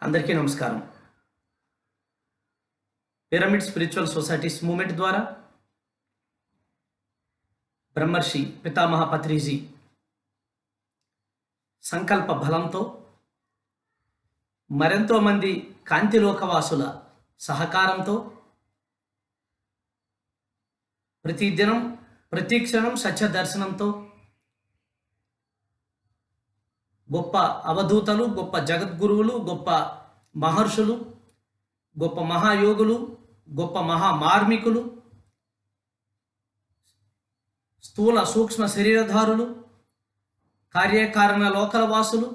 అందరికీ నమస్కారం. Pyramid spiritual societies movement ద్వారా బ్రహ్మర్షి పితామహ పత్రిజీ సంకల్ప బలంతో మరెంతో మంది కాంతిలోకవాసుల సహకారంతో ప్రతిదినం ప్రతిక్షణం సత్య దర్శనంతో గొప్ప అవధూతలు, గొప్ప జగద్గురువులు, గొప్ప మహర్షులు, గొప్ప మహాయోగులు, గొప్ప మహామార్మికులు, స్థూల సూక్ష్మ శరీరధారులు, కార్యకారణ లోకలవాసులు,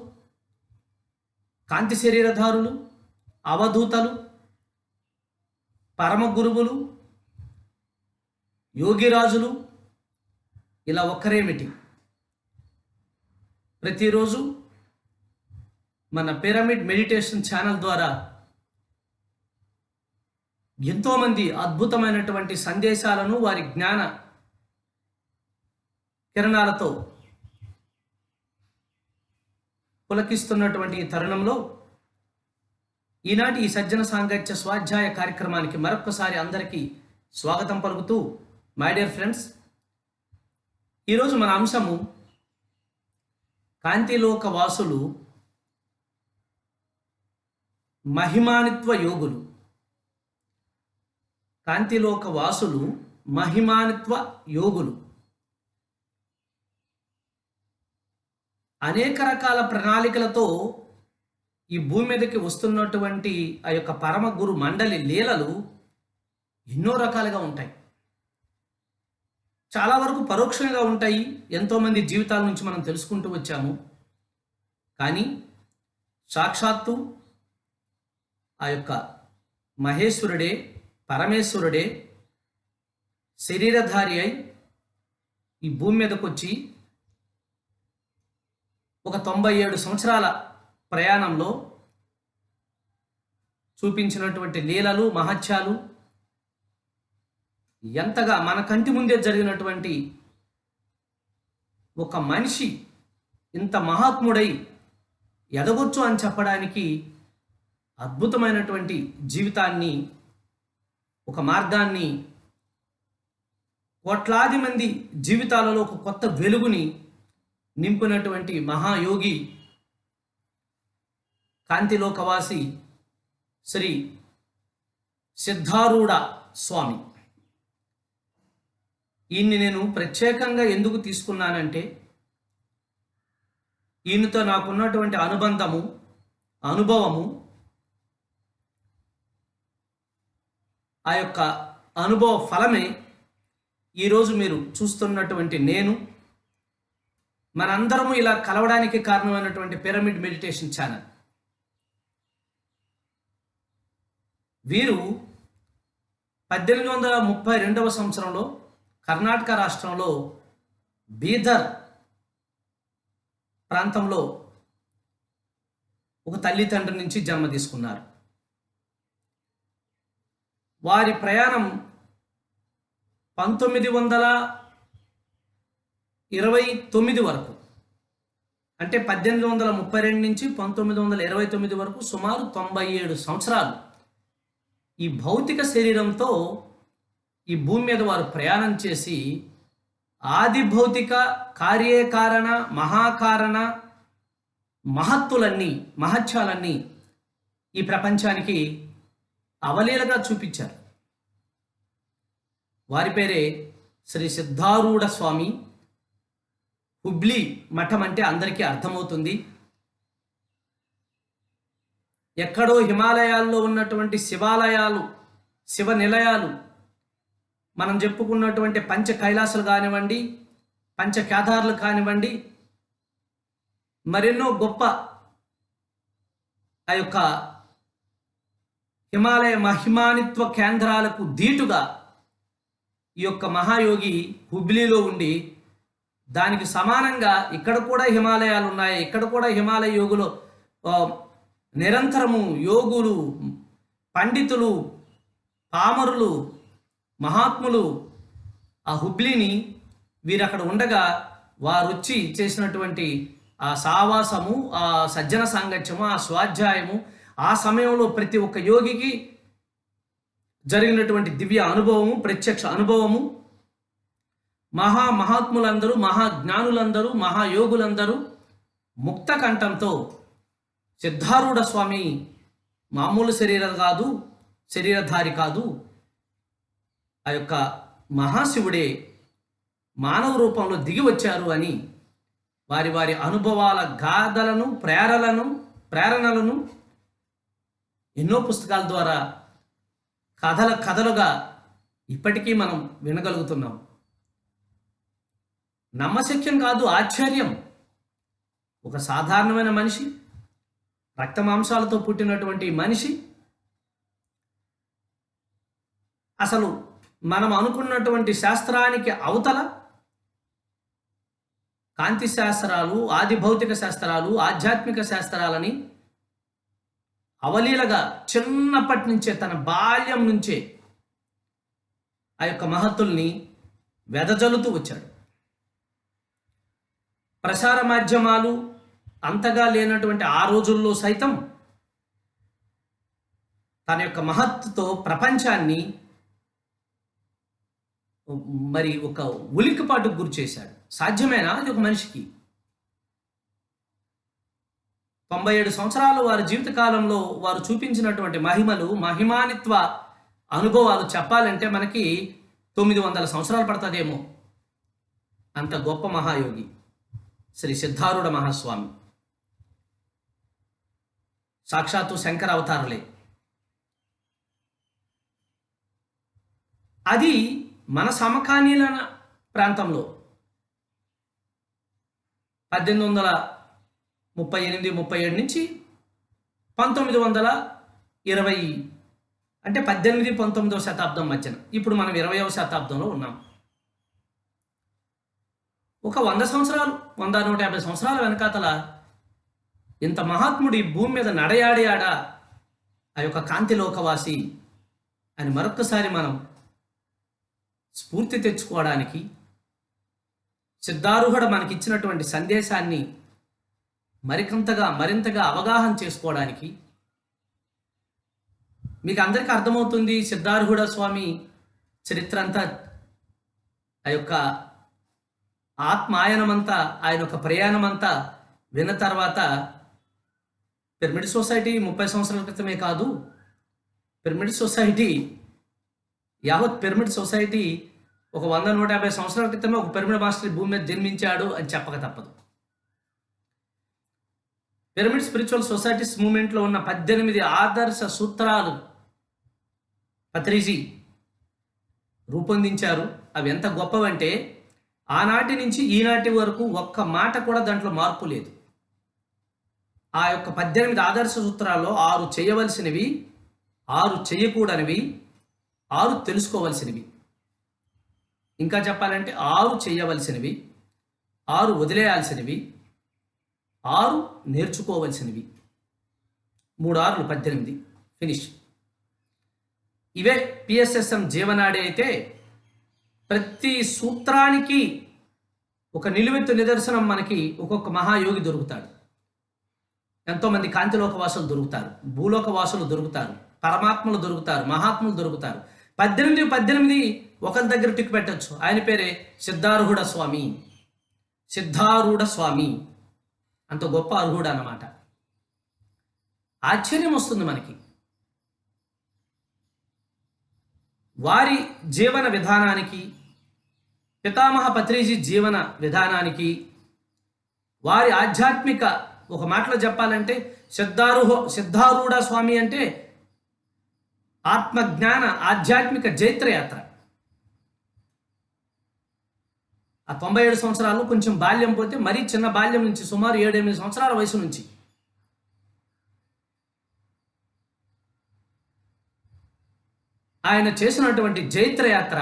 కాంతి శరీరధారులు, అవధూతలు, పరమ గురువులు, యోగిరాజులు, ఇలా ఒక్కరేమిటి, ప్రతిరోజు మన పిరమిడ్ మెడిటేషన్ ఛానల్ ద్వారా ఎంతోమంది అద్భుతమైనటువంటి సందేశాలను వారి జ్ఞాన కిరణాలతో పులకిస్తున్నటువంటి ఈ తరుణంలో ఈనాటి ఈ సజ్జన సాంగత్య స్వాధ్యాయ కార్యక్రమానికి మరొకసారి అందరికీ స్వాగతం పలుకుతూ, మై డియర్ ఫ్రెండ్స్, ఈరోజు మన అంశము కాంతిలోక వాసులు మహిమానిత్వ యోగులు. కాంతిలోక వాసులు మహిమానిత్వ యోగులు అనేక రకాల ప్రణాళికలతో ఈ భూమి మీదకి వస్తున్నటువంటి ఆ యొక్క పరమ గురు మండలి లీలలు ఎన్నో రకాలుగా ఉంటాయి. చాలా వరకు పరోక్షంగా ఉంటాయి. ఎంతోమంది జీవితాల నుంచి మనం తెలుసుకుంటూ వచ్చాము. కానీ సాక్షాత్తు ఆ యొక్క మహేశ్వరుడే, పరమేశ్వరుడే శరీరధారి అయి ఈ భూమి మీదకి వచ్చి ఒక 97 సంవత్సరాల ప్రయాణంలో చూపించినటువంటి లీలలు, మహత్యాలు ఎంతగా మన కంటి ముందే జరిగినటువంటి ఒక మనిషి ఇంత మహాత్ముడై ఎదగొచ్చు అని చెప్పడానికి అద్భుతమైనటువంటి జీవితాన్ని, ఒక మార్గాన్ని, కోట్లాది మంది జీవితాలలో ఒక కొత్త వెలుగుని నింపినటువంటి మహాయోగి కాంతిలోకవాసి శ్రీ సిద్ధారూఢ స్వామి. ఈయన్ని నేను ప్రత్యేకంగా ఎందుకు తీసుకున్నానంటే, ఈయనతో నాకున్నటువంటి అనుబంధము, అనుభవము, ఆ యొక్క అనుభవ ఫలమే ఈరోజు మీరు చూస్తున్నటువంటి నేను, మనందరము ఇలా కలవడానికి కారణమైనటువంటి పిరమిడ్ మెడిటేషన్ ఛానల్. వీరు 1832వ సంవత్సరంలో కర్ణాటక రాష్ట్రంలో బీదర్ ప్రాంతంలో ఒక తల్లిదండ్రి నుంచి జన్మ తీసుకున్నారు. వారి ప్రయాణం 1929 వరకు, అంటే 1832 నుంచి 1929 వరకు సుమారు 97 సంవత్సరాలు ఈ భౌతిక శరీరంతో ఈ భూమి మీద వారు ప్రయాణం చేసి ఆది భౌతిక కార్యకారణ మహాకారణ మహత్తులన్నీ, మహత్యాలన్నీ ఈ ప్రపంచానికి అవలీలగా చూపించారు. వారి పేరే శ్రీ సిద్ధారూఢ స్వామి. హుబ్లీ మఠం అంటే అందరికీ అర్థమవుతుంది. ఎక్కడో హిమాలయాల్లో ఉన్నటువంటి శివాలయాలు, శివ నిలయాలు, మనం చెప్పుకున్నటువంటి పంచ కైలాసాలు కానివ్వండి, పంచ కేదార్లు కానివ్వండి, మరెన్నో గొప్ప ఆ యొక్క హిమాలయ మహిమానిత్వ కేంద్రాలకు ధీటుగా ఈ యొక్క మహాయోగి హుబ్లీలో ఉండి, దానికి సమానంగా ఇక్కడ కూడా హిమాలయాలు ఉన్నాయి, ఇక్కడ కూడా హిమాలయ యోగులు నిరంతరము యోగులు, పండితులు, పామరులు, మహాత్ములు ఆ హుబ్లీని వీరు అక్కడ ఉండగా వారు వచ్చి చేసినటువంటి ఆ సావాసము, ఆ సజ్జన సాంగత్యము, ఆ స్వాధ్యాయము, ఆ సమయంలో ప్రతి ఒక్క యోగికి జరిగినటువంటి దివ్య అనుభవము, ప్రత్యక్ష అనుభవము, మహాత్ములందరూ, మహాజ్ఞానులందరూ, మహాయోగులందరూ ముక్త కంఠంతో సిద్ధారూఢ స్వామి మామూలు శరీరధారి కాదు, ఆ యొక్క మహాశివుడే మానవ రూపంలో దిగి వచ్చారు అని వారి వారి అనుభవాల గాథలను, ప్రేరణలను ఎన్నో పుస్తకాల ద్వారా కథలుగా ఇప్పటికీ మనం వినగలుగుతున్నాం. నమ్మశక్యం కాదు, ఆశ్చర్యం. ఒక సాధారణమైన మనిషి, రక్తమాంసాలతో పుట్టినటువంటి మనిషి అసలు మనం అనుకున్నటువంటి శాస్త్రానికి అవతల కాంతి శాస్త్రాలు, ఆది భౌతిక శాస్త్రాలు, ఆధ్యాత్మిక శాస్త్రాలని అవలీలగా చిన్నప్పటి నుంచే, తన బాల్యం నుంచే ఆ యొక్క మహత్తుల్ని వెదజల్లుతూ వచ్చాడు. ప్రసార మాధ్యమాలు అంతగా లేనటువంటి ఆ రోజుల్లో సైతం తన యొక్క మహత్తుతో ప్రపంచాన్ని మరి ఒక ఉలిక్కిపాటుకు గురి చేశాడు. సాధ్యమేనా అది ఒక మనిషికి? 97 సంవత్సరాలు వారి జీవితకాలంలో వారు చూపించినటువంటి మహిమానిత్వ అనుభవాలు చెప్పాలంటే మనకి 900 సంవత్సరాలు పడుతుందేమో. అంత గొప్ప మహాయోగి శ్రీ సిద్ధారూఢ మహాస్వామి. సాక్షాత్తు శంకర అవతారులే. అది మన సమకాలీన ప్రాంతంలో 1838-37 నుంచి 1920 అంటే 18-19వ శతాబ్దం మధ్యన. ఇప్పుడు మనం 20వ శతాబ్దంలో ఉన్నాం. ఒక 100 సంవత్సరాలు, 100-150 సంవత్సరాల వెనకాతల ఇంత మహాత్ముడి భూమి మీద నడయాడా ఆ యొక్క కాంతిలోకవాసి అని మరొక్కసారి మనం స్ఫూర్తి తెచ్చుకోవడానికి, సిద్ధారూఢ మనకిచ్చినటువంటి సందేశాన్ని మరింతగా అవగాహన చేసుకోవడానికి, మీకు అందరికీ అర్థమవుతుంది సిద్ధారూఢ స్వామి చరిత్ర అంతా, ఆ యొక్క ఆత్మాయనమంతా, ఆయన యొక్క ప్రయాణమంతా విన్న తర్వాత పిరమిడ్ సొసైటీ 30 సంవత్సరాల క్రితమే కాదు, యావత్ పిరమిడ్ సొసైటీ ఒక 100-150 సంవత్సరాల క్రితమే ఒక పిరమిడ్ మాస్టర్ భూమి మీద జన్మించాడు అని చెప్పక తప్పదు. పిరమిడ్ స్పిరిచువల్ సొసైటీస్ మూవ్మెంట్లో ఉన్న 18 ఆదర్శ సూత్రాలు పత్రిజీ రూపొందించారు. అవి ఎంత గొప్పవంటే ఆనాటి నుంచి ఈనాటి వరకు ఒక్క మాట కూడా దాంట్లో మార్పు లేదు. ఆ యొక్క 18 ఆదర్శ సూత్రాల్లో 6 చేయవలసినవి, 6 చేయకూడనివి, 6 తెలుసుకోవలసినవి. ఇంకా చెప్పాలంటే 6 చేయవలసినవి, 6 వదిలేయాల్సినవి, 6 నేర్చుకోవలసినవి. 3 6లు 18 ఫినిష్. ఇవే పిఎస్ఎస్ఎం జీవనాడి అయితే ప్రతి సూత్రానికి ఒక నిలువెత్తు నిదర్శనం మనకి ఒక్కొక్క మహాయోగి దొరుకుతాడు. ఎంతోమంది కాంతిలోకవాసులు దొరుకుతారు, భూలోకవాసులు దొరుకుతారు, పరమాత్మలు దొరుకుతారు, మహాత్ములు దొరుకుతారు. 18 ఒకరి దగ్గర టిక్ పెట్టచ్చు. ఆయన పేరే సిద్ధారూఢ స్వామి. అంత గొప్ప అర్హుడు అన్నమాట. ఆశ్చర్యం వస్తుంది మనకి. వారి జీవన విధానానికి, పితామహ పత్రిజీ జీవన విధానానికి, వారి ఆధ్యాత్మిక, ఒక మాటలో చెప్పాలంటే సిద్ధారూఢ స్వామి అంటే ఆత్మజ్ఞాన ఆధ్యాత్మిక జైత్రయాత్ర. ఆ 97 సంవత్సరాల్లో కొంచెం బాల్యం పోతే, మరీ చిన్న బాల్యం నుంచి సుమారు 7-8 సంవత్సరాల వయసు నుంచి ఆయన చేసినటువంటి జైత్రయాత్ర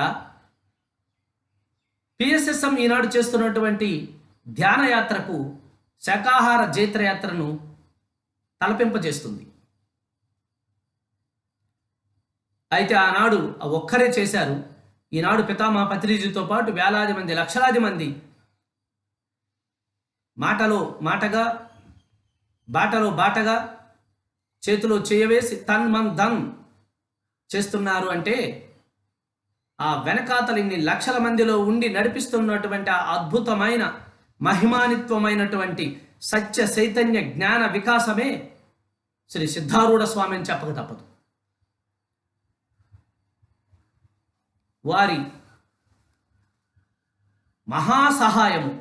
పిఎస్ఎస్ఎం ఈనాడు చేస్తున్నటువంటి ధ్యానయాత్రకు, శాకాహార జైత్రయాత్రను తలపింపజేస్తుంది. అయితే ఆనాడు ఒక్కరే చేశారు. ఈనాడు పితామహ పత్రిజీతో పాటు వేలాది మంది, లక్షలాది మంది మాటలో బాటగా చేతిలో చేయవేసి తన్ మన్ ధన్ చేస్తున్నారు అంటే ఆ వెనకాతలు ఇన్ని లక్షల మందిలో ఉండి నడిపిస్తున్నటువంటి ఆ అద్భుతమైన మహిమానిత్వమైనటువంటి సత్య చైతన్య జ్ఞాన వికాసమే శ్రీ సిద్ధారూఢ స్వామి అని చెప్పక తప్పదు. వారి మహాసహాయము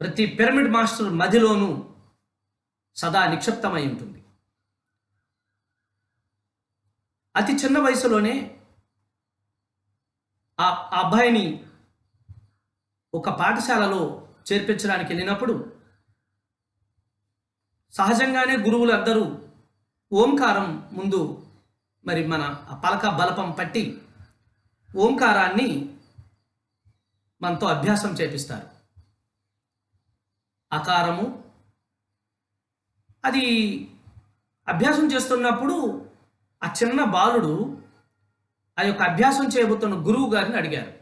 ప్రతి పిరమిడ్ మాస్టర్ మదిలోనూ సదా నిక్షిప్తమై ఉంటుంది. అతి చిన్న వయసులోనే ఆ అబ్బాయిని ఒక పాఠశాలలో చేర్పించడానికి వెళ్ళినప్పుడు సహజంగానే గురువులు అందరూ ఓంకారం ముందు మరి మన పలక బలపం పట్టి ఓంకారాన్ని మనతో అభ్యాసం చేపిస్తారు. ఆకారము అది అభ్యాసం చేస్తున్నప్పుడు ఆ చిన్న బాలుడు ఆ యొక్క అభ్యాసం చేయబోతున్న గురువు గారిని అడిగారు,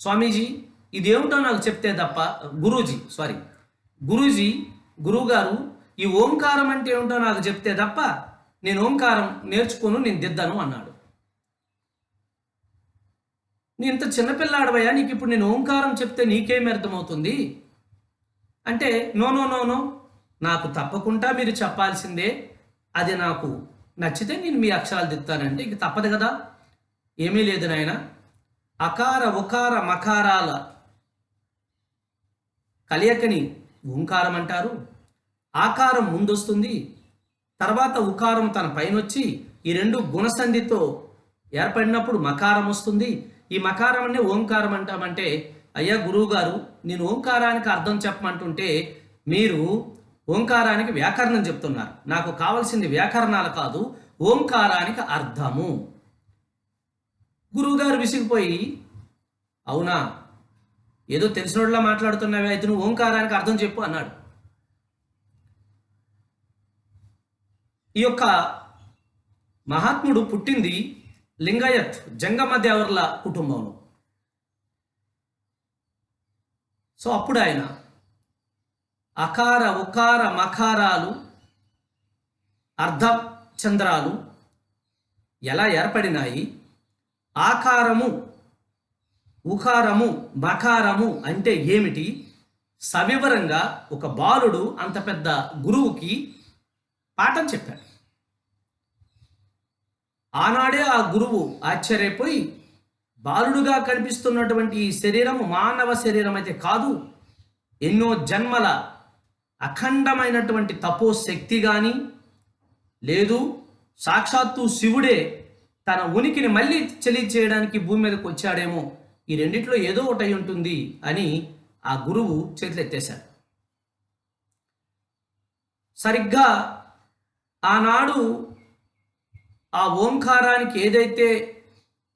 స్వామీజీ ఇదేమిటో నాకు చెప్తే తప్ప గురూజీ గురువుగారు ఈ ఓంకారం అంటే ఏమిటో నాకు చెప్తే తప్ప నేను ఓంకారం నేర్చుకోను, నేను దిద్దను అన్నాడు. నీ ఇంత చిన్నపిల్లాడవయ్యా, నీకు ఇప్పుడు నేను ఓంకారం చెప్తే నీకేమి అర్థమవుతుంది అంటే నో నో నో నో నాకు తప్పకుండా మీరు చెప్పాల్సిందే, అది నాకు నచ్చితే నేను మీ అక్షరాలు దిద్దుతానంటే ఇంక తప్పదు కదా. ఏమీ లేదు నాయన, అకార ఉకార మకారాల కలయికని ఓంకారం అంటారు. ఆకారం ముందొస్తుంది, తర్వాత ఉకారం తన పైన వచ్చి ఈ రెండు గుణసంధితో ఏర్పడినప్పుడు మకారం వస్తుంది. ఈ మకారాన్ని ఓంకారం అంటామంటే, అయ్యా గురువు గారు నేను ఓంకారానికి అర్థం చెప్పమంటుంటే మీరు ఓంకారానికి వ్యాకరణం చెప్తున్నారు. నాకు కావాల్సింది వ్యాకరణాలు కాదు, ఓంకారానికి అర్థము. గురువుగారు విసిగిపోయి, అవునా ఏదో తెలిసినోళ్ళ మాట్లాడుతున్నావే, అయితే నువ్వు ఓంకారానికి అర్థం చెప్పు అన్నాడు. ఈ యొక్క మహాత్ముడు పుట్టింది లింగాయత్ జంగమదేవర్ల కుటుంబంలో. సో అప్పుడు ఆయన అకార ఉకార మకారాలు అర్ధచంద్రాలు ఎలా ఏర్పడినాయి, ఆకారము ఉకారము మకారము అంటే ఏమిటి సవివరంగా ఒక బాలుడు అంత పెద్ద గురువుకి పాఠం చెప్పాడు. ఆనాడే ఆ గురువు ఆశ్చర్యపోయి, బాలుడుగా కనిపిస్తున్నటువంటి ఈ శరీరము మానవ శరీరం అయితే కాదు, ఎన్నో జన్మల అఖండమైనటువంటి తపోశక్తి కానీ లేదు, సాక్షాత్తు శివుడే తన ఉనికిని మళ్ళీ చేయడానికి భూమి మీదకి వచ్చాడేమో, ఈ రెండిట్లో ఏదో ఒకటి అయి ఉంటుంది అని ఆ గురువు చేతులెత్తేశాడు. సరిగ్గా ఆనాడు ఆ ఓంకారానికి ఏదైతే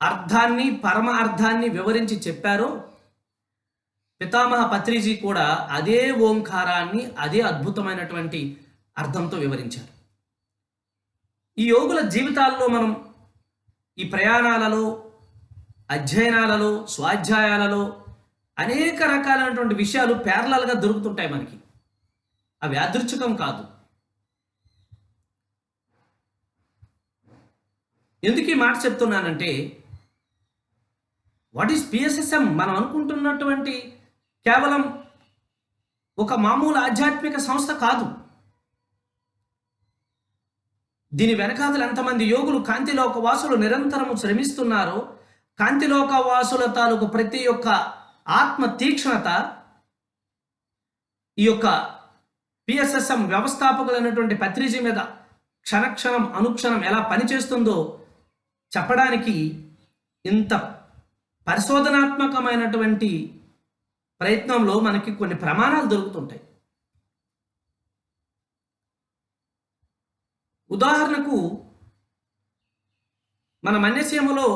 అర్థాన్ని పరమ అర్థాన్ని వివరించి చెప్పారో పితామహ పత్రిజీ కూడా అదే ఓంకారాన్ని అదే అద్భుతమైనటువంటి అర్థంతో వివరించారు. ఈ యోగుల జీవితాల్లో మనం ఈ ప్రయాణాలలో, అధ్యయనాలలో, స్వాధ్యాయాలలో అనేక రకాలైనటువంటి విషయాలు ప్యారలల్గా దొరుకుతుంటాయి మనకి. అవి యాదృచ్ఛికం కాదు. ఎందుకు ఈ మాట చెప్తున్నానంటే, వాట్ ఈస్ పిఎస్ఎస్ఎం మనం అనుకుంటున్నటువంటి కేవలం ఒక మామూలు ఆధ్యాత్మిక సంస్థ కాదు. దీని వెనకాతలు ఎంతమంది యోగులు కాంతిలోక వాసులు నిరంతరము శ్రమిస్తున్నారో, కాంతిలోక వాసుల తాలూకు ప్రతి ఒక్క ఆత్మ తీక్షణత ఈ యొక్క పిఎస్ఎస్ఎం వ్యవస్థాపకులైనటువంటి పత్రిజీ మీద క్షణక్షణం అనుక్షణం ఎలా పనిచేస్తుందో చెప్పడానికి ఇంత పరిశోధనాత్మకమైనటువంటి ప్రయత్నంలో మనకి కొన్ని ప్రమాణాలు దొరుకుతుంటాయి. ఉదాహరణకు మన మన్యసీమలో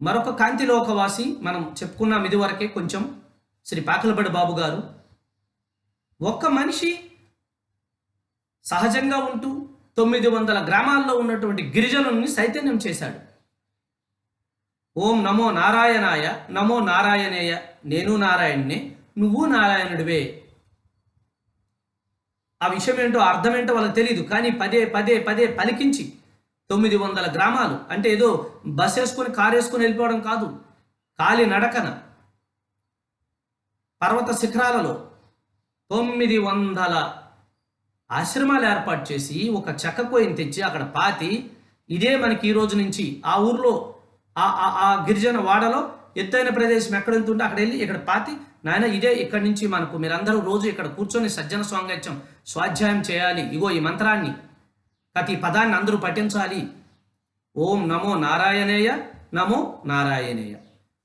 మరొక కాంతిలోకవాసి మనం చెప్పుకున్నాం ఇదివరకే కొంచెం, శ్రీ పాకలబడి బాబు గారు. ఒక్క మనిషి సహజంగా ఉంటూ 900 గ్రామాల్లో ఉన్నటువంటి గిరిజనుల్ని చైతన్యం చేశాడు. ఓం నమో నారాయణాయ, నమో నారాయణేయ, నేను నారాయణ్ణే, నువ్వు నారాయణుడివే. ఆ విషయం ఏంటో అర్థం ఏంటో వాళ్ళకి తెలియదు. కానీ పదే పదే పదే పలికించి 900 గ్రామాలు అంటే ఏదో బస్ వేసుకొని కారు వేసుకొని వెళ్ళిపోవడం కాదు, కాలి నడకన పర్వత శిఖరాలలో 900 ఆశ్రమాలు ఏర్పాటు చేసి ఒక చెక్క కోయిని తెచ్చి అక్కడ పాతి, ఇదే మనకి ఈ రోజు నుంచి ఆ ఊర్లో ఆ గిరిజన వాడలో ఎత్తైన ప్రదేశం ఎక్కడంతుంటే అక్కడ వెళ్ళి ఇక్కడ పాతి, నాయన ఇదే ఇక్కడి నుంచి మనకు మీరందరూ రోజు ఇక్కడ కూర్చొని సజ్జన సాంగత్యం స్వాధ్యాయం చేయాలి, ఇగో ఈ మంత్రాన్ని ప్రతి పదాన్ని అందరూ పఠించాలి, ఓం నమో నారాయణేయ నమో నారాయణేయ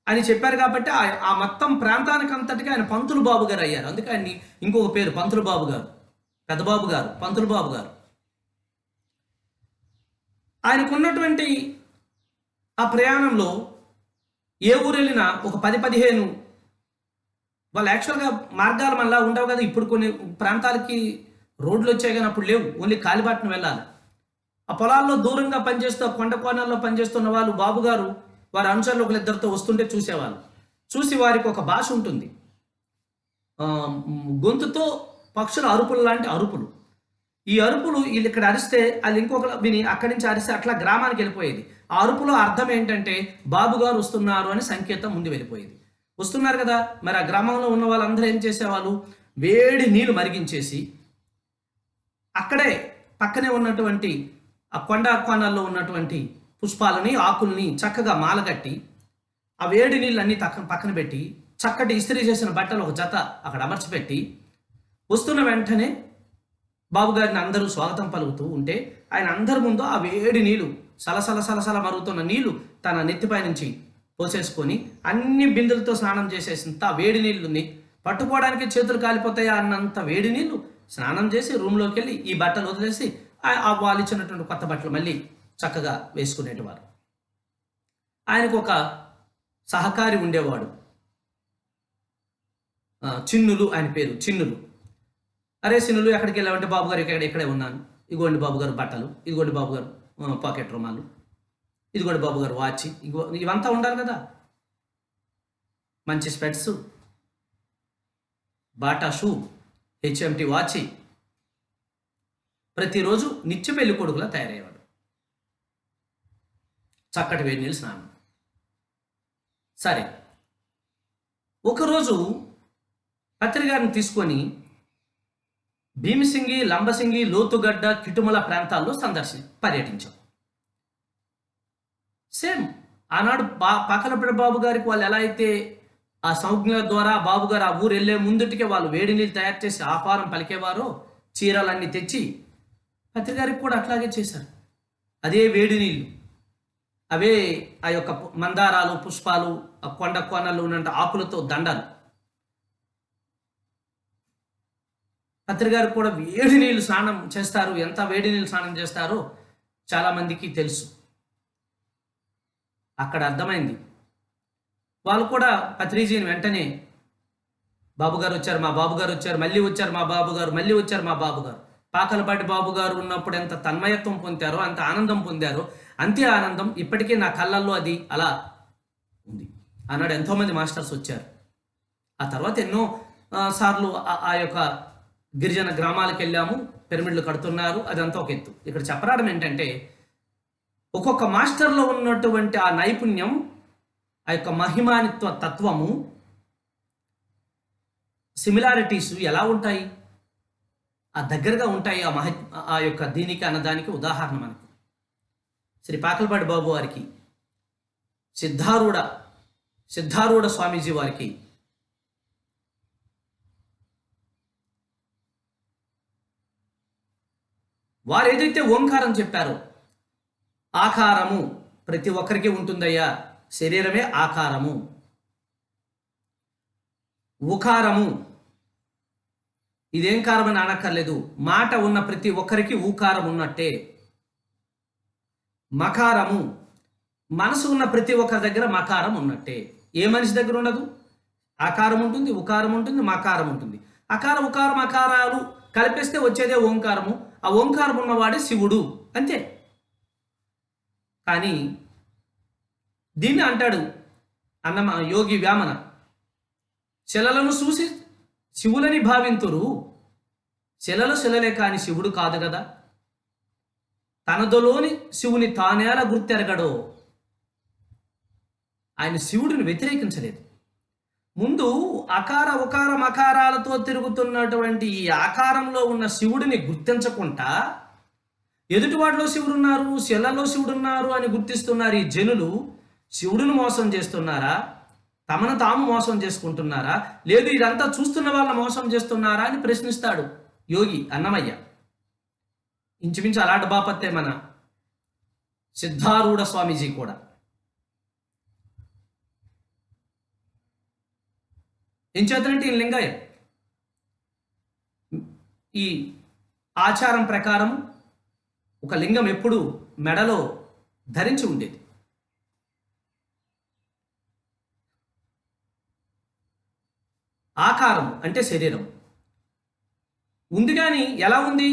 అని చెప్పారు. కాబట్టి ఆ మొత్తం ప్రాంతానికి అంతటికి ఆయన పంతులు బాబు గారు అయ్యారు. అందుకే ఆయన్ని ఇంకొక పేరు పంతులు బాబు గారు, పెద్దబాబు గారు, పంతులు బాబు గారు. ఆయనకున్నటువంటి ఆ ప్రయాణంలో ఏ ఊరు వెళ్ళినా ఒక 10-15 వాళ్ళు యాక్చువల్గా మార్గాలు మళ్ళా ఉండవు కదా. ఇప్పుడు కొన్ని ప్రాంతాలకి రోడ్లు వచ్చాయి కానీ అప్పుడు లేవు, ఓన్లీ కాలిబాటను వెళ్ళాలి. ఆ పొలాల్లో దూరంగా పనిచేస్తూ కొండ కోణాల్లో పనిచేస్తున్న వాళ్ళు బాబు గారు వారి అనుచరులు ఒకరిద్దరితో వస్తుంటే చూసేవాళ్ళు. చూసి వారికి ఒక భాష ఉంటుంది, గొంతుతో పక్షుల అరుపులు లాంటి అరుపులు. ఈ అరుపులు వీళ్ళు ఇక్కడ అరిస్తే అది ఇంకొక విని అక్కడి నుంచి అరిస్తే అట్లా గ్రామానికి వెళ్ళిపోయేది. ఆ అరుపులో అర్థం ఏంటంటే బాబు గారు వస్తున్నారు అని సంకేతం ముందు వెళ్ళిపోయేది. వస్తున్నారు కదా, మరి ఆ గ్రామంలో ఉన్న వాళ్ళందరూ ఏం చేసేవాళ్ళు, వేడి నీళ్లు మరిగించేసి అక్కడే పక్కనే ఉన్నటువంటి ఆ కొండ కోణాల్లో ఉన్నటువంటి పుష్పాలని ఆకుల్ని చక్కగా మాలగట్టి ఆ వేడి నీళ్ళన్నీ పక్కన పెట్టి చక్కటి ఇస్త్రీ చేసిన బట్టలు ఒక జత అక్కడ అమర్చిపెట్టి వస్తున్న వెంటనే బాబుగారిని అందరూ స్వాగతం పలుకుతూ ఉంటే ఆయన అందరి ముందు ఆ వేడి నీళ్లు సలసల సలసల మరుగుతున్న నీళ్లు తన నెత్తిపై నుంచి పోసేసుకొని అన్ని బిందులతో స్నానం చేసేసినంత వేడి నీళ్ళుని పట్టుకోవడానికి చేతులు కాలిపోతాయా అన్నంత వేడి నీళ్లు స్నానం చేసి రూమ్లోకి వెళ్ళి ఈ బట్టలు వదిలేసి వాళ్ళు ఇచ్చినటువంటి కొత్త బట్టలు మళ్ళీ చక్కగా వేసుకునేటివారు. ఆయనకు ఒక సహకారి ఉండేవాడు, చిన్నులు, ఆయన పేరు చిన్నులు. అరే చిన్నులు ఎక్కడికి వెళ్ళామంటే బాబు గారు ఇక్కడే ఉన్నాను, ఇదిగోండి బాబు గారు బట్టలు, ఇదిగోండి బాబు గారు పాకెట్ రుమాలు, ఇదిగోండి బాబు గారు వాచ్, ఇవంతా ఉండాలి కదా. మంచి స్పెట్స్, బాటా షూ, హెచ్ఎంటి వాచ్, ప్రతిరోజు నిత్య పెళ్లి కొడుకులా తయారయ్యేవాడు. చక్కటి వేడి నీళ్ళు స్నానం. సరే, ఒకరోజు పత్రికారిని తీసుకొని భీమసింగి, లంబసింగి, లోతుగడ్డ, కిటుమల ప్రాంతాల్లో పర్యటించాం. సేమ్ ఆనాడు పాకలపేట బాబు గారికి వాళ్ళు ఎలా అయితే ఆ సంజ్ఞల ద్వారా బాబు గారు ఆ ఊరు వెళ్ళే ముందుటికే వాళ్ళు వేడి నీళ్ళు తయారు చేసి ఆహారం పలికేవారో, చీరలన్నీ తెచ్చి పత్రికారికి కూడా అట్లాగే చేశారు. అదే వేడి నీళ్ళు, అవే ఆ యొక్క మందారాలు, పుష్పాలు, ఆ కొండ కోనలు ఉన్న ఆకులతో దండలు. పత్రికారికి కూడా వేడి నీళ్ళు స్నానం చేస్తారు. ఎంత వేడి నీళ్ళు స్నానం చేస్తారో చాలామందికి తెలుసు. అక్కడ అర్థమైంది. వాళ్ళు కూడా పత్రిజీని వెంటనే బాబు గారు వచ్చారు, మా బాబు గారు వచ్చారు, మళ్ళీ వచ్చారు మా బాబు గారు, మళ్ళీ వచ్చారు మా బాబు గారు. పాకలపాటి బాబు గారు ఉన్నప్పుడు ఎంత తన్మయత్వం పొందారో, అంత ఆనందం పొందారో, అంతే ఆనందం ఇప్పటికీ నా కళ్ళల్లో అది అలా ఉంది. ఆనాడు ఎంతోమంది మాస్టర్స్ వచ్చారు. ఆ తర్వాత ఎన్నో సార్లు ఆ యొక్క గిరిజన గ్రామాలకు వెళ్ళాము, పిరమిడ్లు కడుతున్నారు, అదంతా ఒక ఎత్తు. ఇక్కడ చెప్పరాడం ఏంటంటే ఒక్కొక్క మాస్టర్లో ఉన్నటువంటి ఆ నైపుణ్యం, ఆ యొక్క మహిమానిత్వ తత్వము, సిమిలారిటీస్ ఎలా ఉంటాయి, ఆ దగ్గరగా ఉంటాయి. ఆ యొక్క దీనికి అన్నదానికి ఉదాహరణ మనకు శ్రీ పాకలపాటి బాబు వారికి, సిద్ధారూఢ స్వామీజీ వారికి వారు ఏదైతే ఓంకారం చెప్పారో, ఆకారము ప్రతి ఒక్కరికి ఉంటుందయ్యా, శరీరమే ఆకారము. ఉకారము ఇదేం కారం అని అనక్కర్లేదు, మాట ఉన్న ప్రతి ఒక్కరికి ఊకారం ఉన్నట్టే. మకారము మనసు ఉన్న ప్రతి ఒక్కరి దగ్గర మకారం ఉన్నట్టే. ఏ మనిషి దగ్గర ఉండదు? ఆకారం ఉంటుంది, ఉకారం ఉంటుంది, మకారం ఉంటుంది. అకార ఉకార మకారాలు కలిపేస్తే వచ్చేదే ఓంకారము. ఆ ఓంకారం ఉన్నవాడే శివుడు, అంతే. కానీ దీన్ని అంటాడు యోగి వేమన, శిలలను చూసి శివులని భావింతురు, శిలలు శిలలే కాని శివుడు కాదు కదా. తనదలోని శివుని తానేలా గుర్తెరగడో. ఆయన శివుడిని వ్యతిరేకించలేదు. ముందు అకార ఉకార మకారాలతో తిరుగుతున్నటువంటి ఈ ఆకారంలో ఉన్న శివుడిని గుర్తించకుండా ఎదుటివాడిలో శివుడున్నారు, శిలలో శివుడున్నారు అని గుర్తిస్తున్నారు ఈ జనులు. శివుడిని మోసం చేస్తున్నారా, తమను తాము మోసం చేసుకుంటున్నారా, లేదు ఇదంతా చూస్తున్న వాళ్ళని మోసం చేస్తున్నారా అని ప్రశ్నిస్తాడు యోగి అన్నమయ్య. ఇంచుమించు అలాంటి బాపత్తే మన సిద్ధారూఢ స్వామీజీ కూడా. ఏం చేతనంటే ఈ లింగయ్య ఈ ఆచారం ప్రకారం ఒక లింగం ఎప్పుడు మెడలో ధరించి ఉండేది. ఆకారం అంటే శరీరం ఉంది, కానీ ఎలా ఉంది?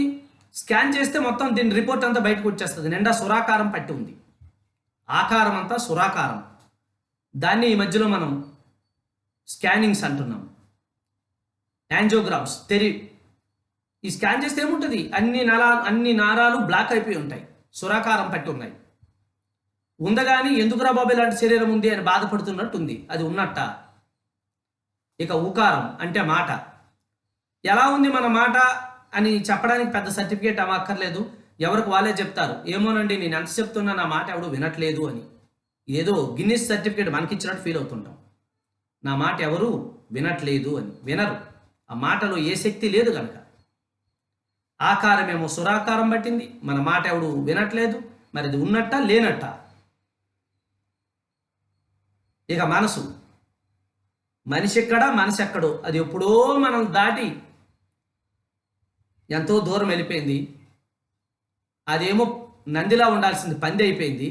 స్కాన్ చేస్తే మొత్తం దీని రిపోర్ట్ అంతా బయటకు వచ్చేస్తుంది. నిండా సురాకారం పట్టి ఉంది. ఆకారం అంతా సురాకారం. దాన్ని ఈ మధ్యలో మనం స్కానింగ్స్ అంటున్నాం, యాంజియోగ్రామ్స్. ఈ స్కాన్ చేస్తే ఏముంటుంది? అన్ని నారాలు బ్లాక్ అయిపోయి ఉంటాయి, సురాకారం పట్టి ఉన్నాయి. ఉందగాని ఎందుకురా బాబు ఇలాంటి శరీరం ఉంది అని బాధపడుతున్నట్టు ఉంది. అది ఉన్నట్ట. ఇక ఉకారం అంటే మాట. ఎలా ఉంది మన మాట అని చెప్పడానికి పెద్ద సర్టిఫికేట్ అక్కర్లేదు, ఎవరికి వాళ్ళే చెప్తారు. ఏమోనండి నేను ఎంత చెప్తున్నా నా మాట ఎవడు వినట్లేదు అని. ఏదో గిన్నిస్ సర్టిఫికేట్ మనకిచ్చినట్టు ఫీల్ అవుతుంటాం. నా మాట ఎవరు వినట్లేదు అని. వినరు, ఆ మాటలో ఏ శక్తి లేదు కనుక. ఆకారమేమో సురాకారం పట్టింది, మన మాట ఎవడు వినట్లేదు. మరి ఇది ఉన్నట్ట లేనట్ట? ఇక మనసు, మనిషి ఎక్కడా మనసు ఎక్కడో, అది ఎప్పుడో మనం దాటి ఎంతో దూరం వెళ్ళిపోయింది. అదేమో నందిలా ఉండాల్సింది పంది అయిపోయింది.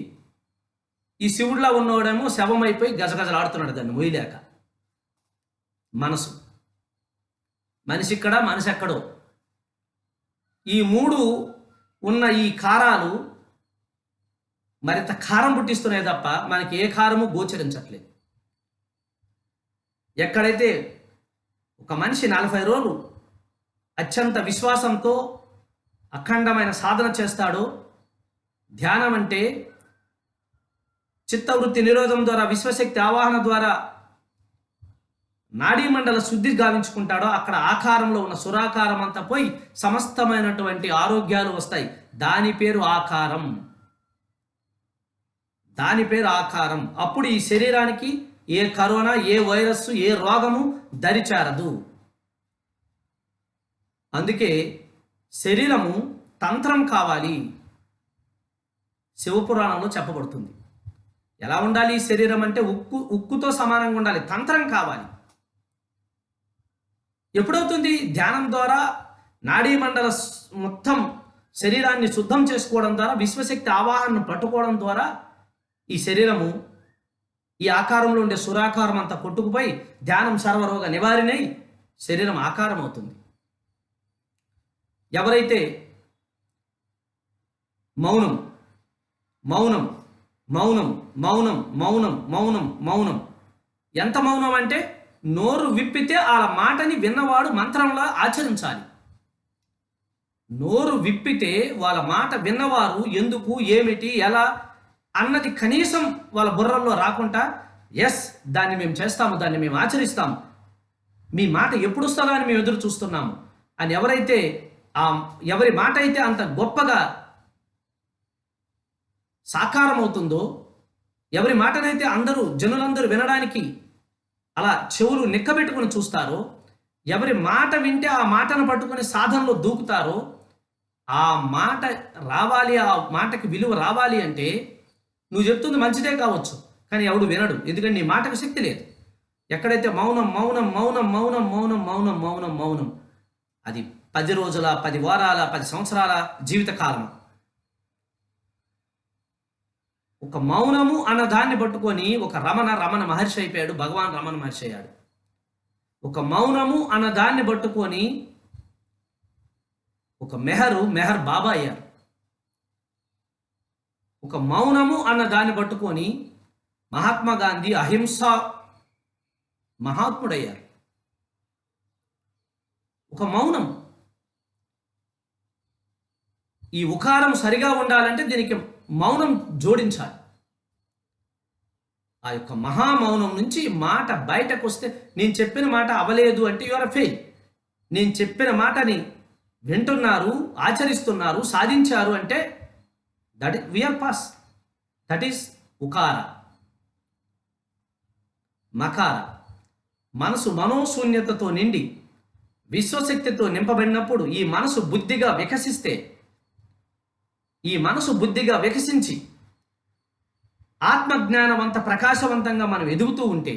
ఈ శివుడిలా ఉన్నవాడేమో శవం అయిపోయి గజగజలాడుతున్నాడు దాన్ని మొయ్యలేక. మనసు, మనిషి ఇక్కడ మనసు ఎక్కడో. ఈ మూడు ఉన్న ఈ కారాలు మరింత కారం పుట్టిస్తున్నాయి తప్ప మనకి ఏ కారము గోచరించట్లేదు. ఎక్కడైతే ఒక మనిషి 40 రోజులు అత్యంత విశ్వాసంతో అఖండమైన సాధన చేస్తాడో, ధ్యానం అంటే చిత్తవృత్తి నిరోధం ద్వారా, విశ్వశక్తి ఆవాహన ద్వారా నాడీమండల శుద్ధి గావించుకుంటాడో, అక్కడ ఆకారంలో ఉన్న సురాకారం అంతా పోయి సమస్తమైనటువంటి ఆరోగ్యాలు వస్తాయి. దాని పేరు ఆకారం. దాని పేరు ఆకారం. అప్పుడు ఈ శరీరానికి ఏ కరోనా, ఏ వైరస్సు, ఏ రోగము దరిచేరదు. అందుకే శరీరము తంత్రం కావాలి. శివపురాణంలో చెప్పబడుతుంది. ఎలా ఉండాలి శరీరం అంటే? ఉక్కుతో సమానంగా ఉండాలి. తంత్రం కావాలి. ఎప్పుడవుతుంది? ధ్యానం ద్వారా నాడీ మండల మొత్తం శరీరాన్ని శుద్ధం చేసుకోవడం ద్వారా, విశ్వశక్తి ఆవాహనను పట్టుకోవడం ద్వారా ఈ శరీరము ఈ ఆకారంలో ఉండే సురాకారం అంతా కొట్టుకుపోయి ధ్యానం సర్వరోగ నివారిణై శరీరం ఆకారం అవుతుంది. ఎవరైతే మౌనం మౌనం మౌనం మౌనం మౌనం మౌనం మౌనం, ఎంత మౌనం అంటే నోరు విప్పితే ఆ మాటని విన్నవాడు మంత్రంలా ఆచరించాలి. నోరు విప్పితే వాళ్ళ మాట విన్నవారు ఎందుకు, ఏమిటి, ఎలా అన్నది కనీసం వాళ్ళ బుర్రల్లో రాకుండా, ఎస్ దాన్ని మేము చేస్తాము, దాన్ని మేము ఆచరిస్తాము, మీ మాట ఎప్పుడు వస్తుందా అని మేము ఎదురు చూస్తున్నాము అని ఎవరైతే ఎవరి మాట అయితే అంత గొప్పగా సాకారం అవుతుందో, ఎవరి మాటనైతే జనులందరూ వినడానికి అలా చెవులు నిక్కబెట్టుకుని చూస్తారో, ఎవరి మాట వింటే ఆ మాటను పట్టుకుని సాధనలో దూకుతారో, ఆ మాట రావాలి, ఆ మాటకి విలువ రావాలి అంటే నువ్వు చెప్తుంది మంచిదే కావచ్చు, కానీ ఎవడు వినడు. ఎందుకంటే నీ మాటకు శక్తి లేదు. ఎక్కడైతే మౌనం మౌనం మౌనం మౌనం మౌనం మౌనం మౌనం మౌనం, అది 10 రోజుల, 10 వారాల, 10 సంవత్సరాల జీవితకాలం. ఒక మౌనము అన్న దాన్ని పట్టుకొని ఒక రమణ మహర్షి అయిపోయాడు, భగవాన్ రమణ మహర్షి అయ్యాడు. ఒక మౌనము అన్న దాన్ని పట్టుకొని ఒక మెహర్ బాబా అయ్యారు. ఒక మౌనము అన్న దాన్ని పట్టుకొని మహాత్మా గాంధీ అహింస మహాత్ముడయ్యారు. ఒక మౌనం. ఈ ఉకారం సరిగా ఉండాలంటే దీనికి మౌనం జోడించాలి. ఆ యొక్క మహామౌనం నుంచి మాట బయటకు వస్తే, నేను చెప్పిన మాట అవలేదు అంటే యు ఆర్ ఫెయిల్. నేను చెప్పిన మాటని వింటున్నారు, ఆచరిస్తున్నారు, సాధించారు అంటే that we are pass. That is ఉకార. మకార, మనసు మనోశూన్యతతో నిండి విశ్వశక్తితో నింపబడినప్పుడు ఈ మనసు బుద్ధిగా వికసించి ఆత్మజ్ఞానవంత ప్రకాశవంతంగా మనం ఎదుగుతూ ఉంటే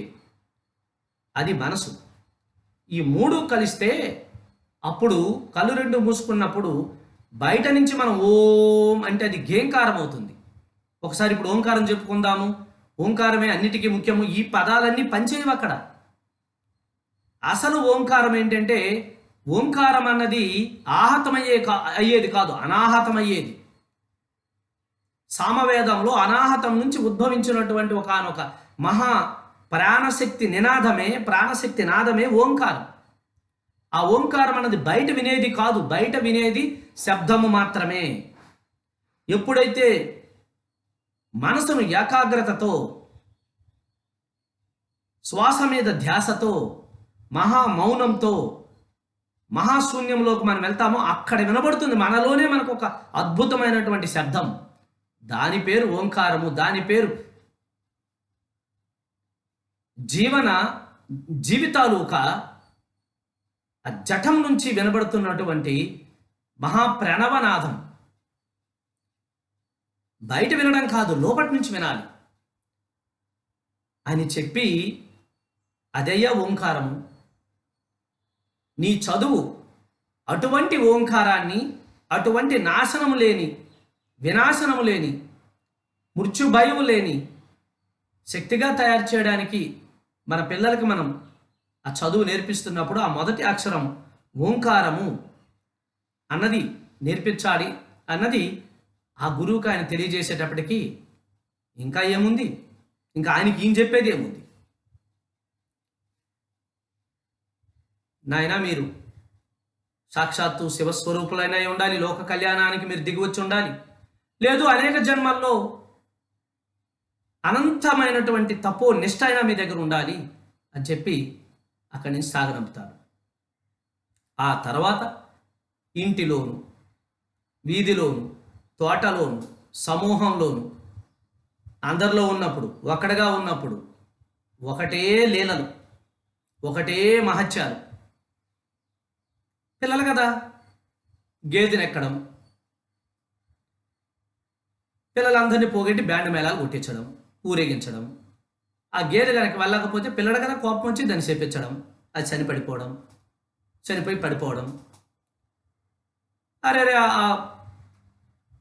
అది మనసు. ఈ మూడు కలిస్తే అప్పుడు కళ్ళు రెండు మూసుకున్నప్పుడు బయట నుంచి మనం ఓం అంటే అది గేంకారం అవుతుంది. ఒకసారి ఇప్పుడు ఓంకారం చెప్పుకుందాము. ఓంకారమే అన్నిటికీ ముఖ్యము. ఈ పదాలన్నీ పనిచేయవు అక్కడ. అసలు ఓంకారం ఏంటంటే, ఓంకారం అన్నది అయ్యేది కాదు, అనాహతమయ్యేది. సామవేదంలో అనాహతం నుంచి ఉద్భవించినటువంటి ఒకనొక మహా ప్రాణశక్తి నాదమే ఓంకారం. ఆ ఓంకారం అన్నది బయట వినేది కాదు, బయట వినేది శబ్దము మాత్రమే. ఎప్పుడైతే మనసును ఏకాగ్రతతో, శ్వాస మీద ధ్యాసతో, మహామౌనంతో, మహాశూన్యంలోకి మనం వెళ్తామో అక్కడ వినబడుతుంది మనలోనే మనకు ఒక అద్భుతమైనటువంటి శబ్దం. దాని పేరు ఓంకారము. దాని పేరు జీవితాలు ఒక జఠం నుంచి వినబడుతున్నటువంటి మహాప్రణవనాదం. బయట వినడం కాదు, లోపటి నుంచి వినాలి అని చెప్పి అదయ్యా ఓంకారము. నీ చదువు అటువంటి ఓంకారాన్ని, అటువంటి నాశనము లేని, వినాశనము లేని, మృత్యుభయము లేని శక్తిగా తయారు చేయడానికి మన పిల్లలకి మనం ఆ చదువు నేర్పిస్తున్నప్పుడు ఆ మొదటి అక్షరం ఓంకారము అన్నది నేర్పించాలి అన్నది ఆ గురువుకి ఆయన తెలియజేసేటప్పటికీ ఇంకా ఏముంది, ఇంకా ఆయనకి ఏం చెప్పేది ఏముంది. నాయనా, మీరు సాక్షాత్తు శివస్వరూపులైనా ఉండాలి, లోక కళ్యాణానికి మీరు దిగివచ్చి ఉండాలి, లేదు అనేక జన్మల్లో అనంతమైనటువంటి తపో నిష్ఠ అయినా మీ దగ్గర ఉండాలి అని చెప్పి అక్కడి నుంచి సాగనంపుతారు. ఆ తర్వాత ఇంటిలోను, వీధిలోను, తోటలోను, సమూహంలోను, అందరిలో ఉన్నప్పుడు, ఒక్కడిగా ఉన్నప్పుడు ఒకటే లీలలు, ఒకటే మహత్యాలు. పిల్లలు కదా, గేదెనెక్కడం, పిల్లలందరినీ పోగొట్టి బ్యాండ్ మేళాలు కొట్టించడం, ఊరేగించడం. ఆ గేదె కనుక వెళ్ళకపోతే పిల్లడు కదా కోపం వచ్చి దాన్ని చేపించడం, అది చనిపోయి పడిపోవడం. అరే ఆ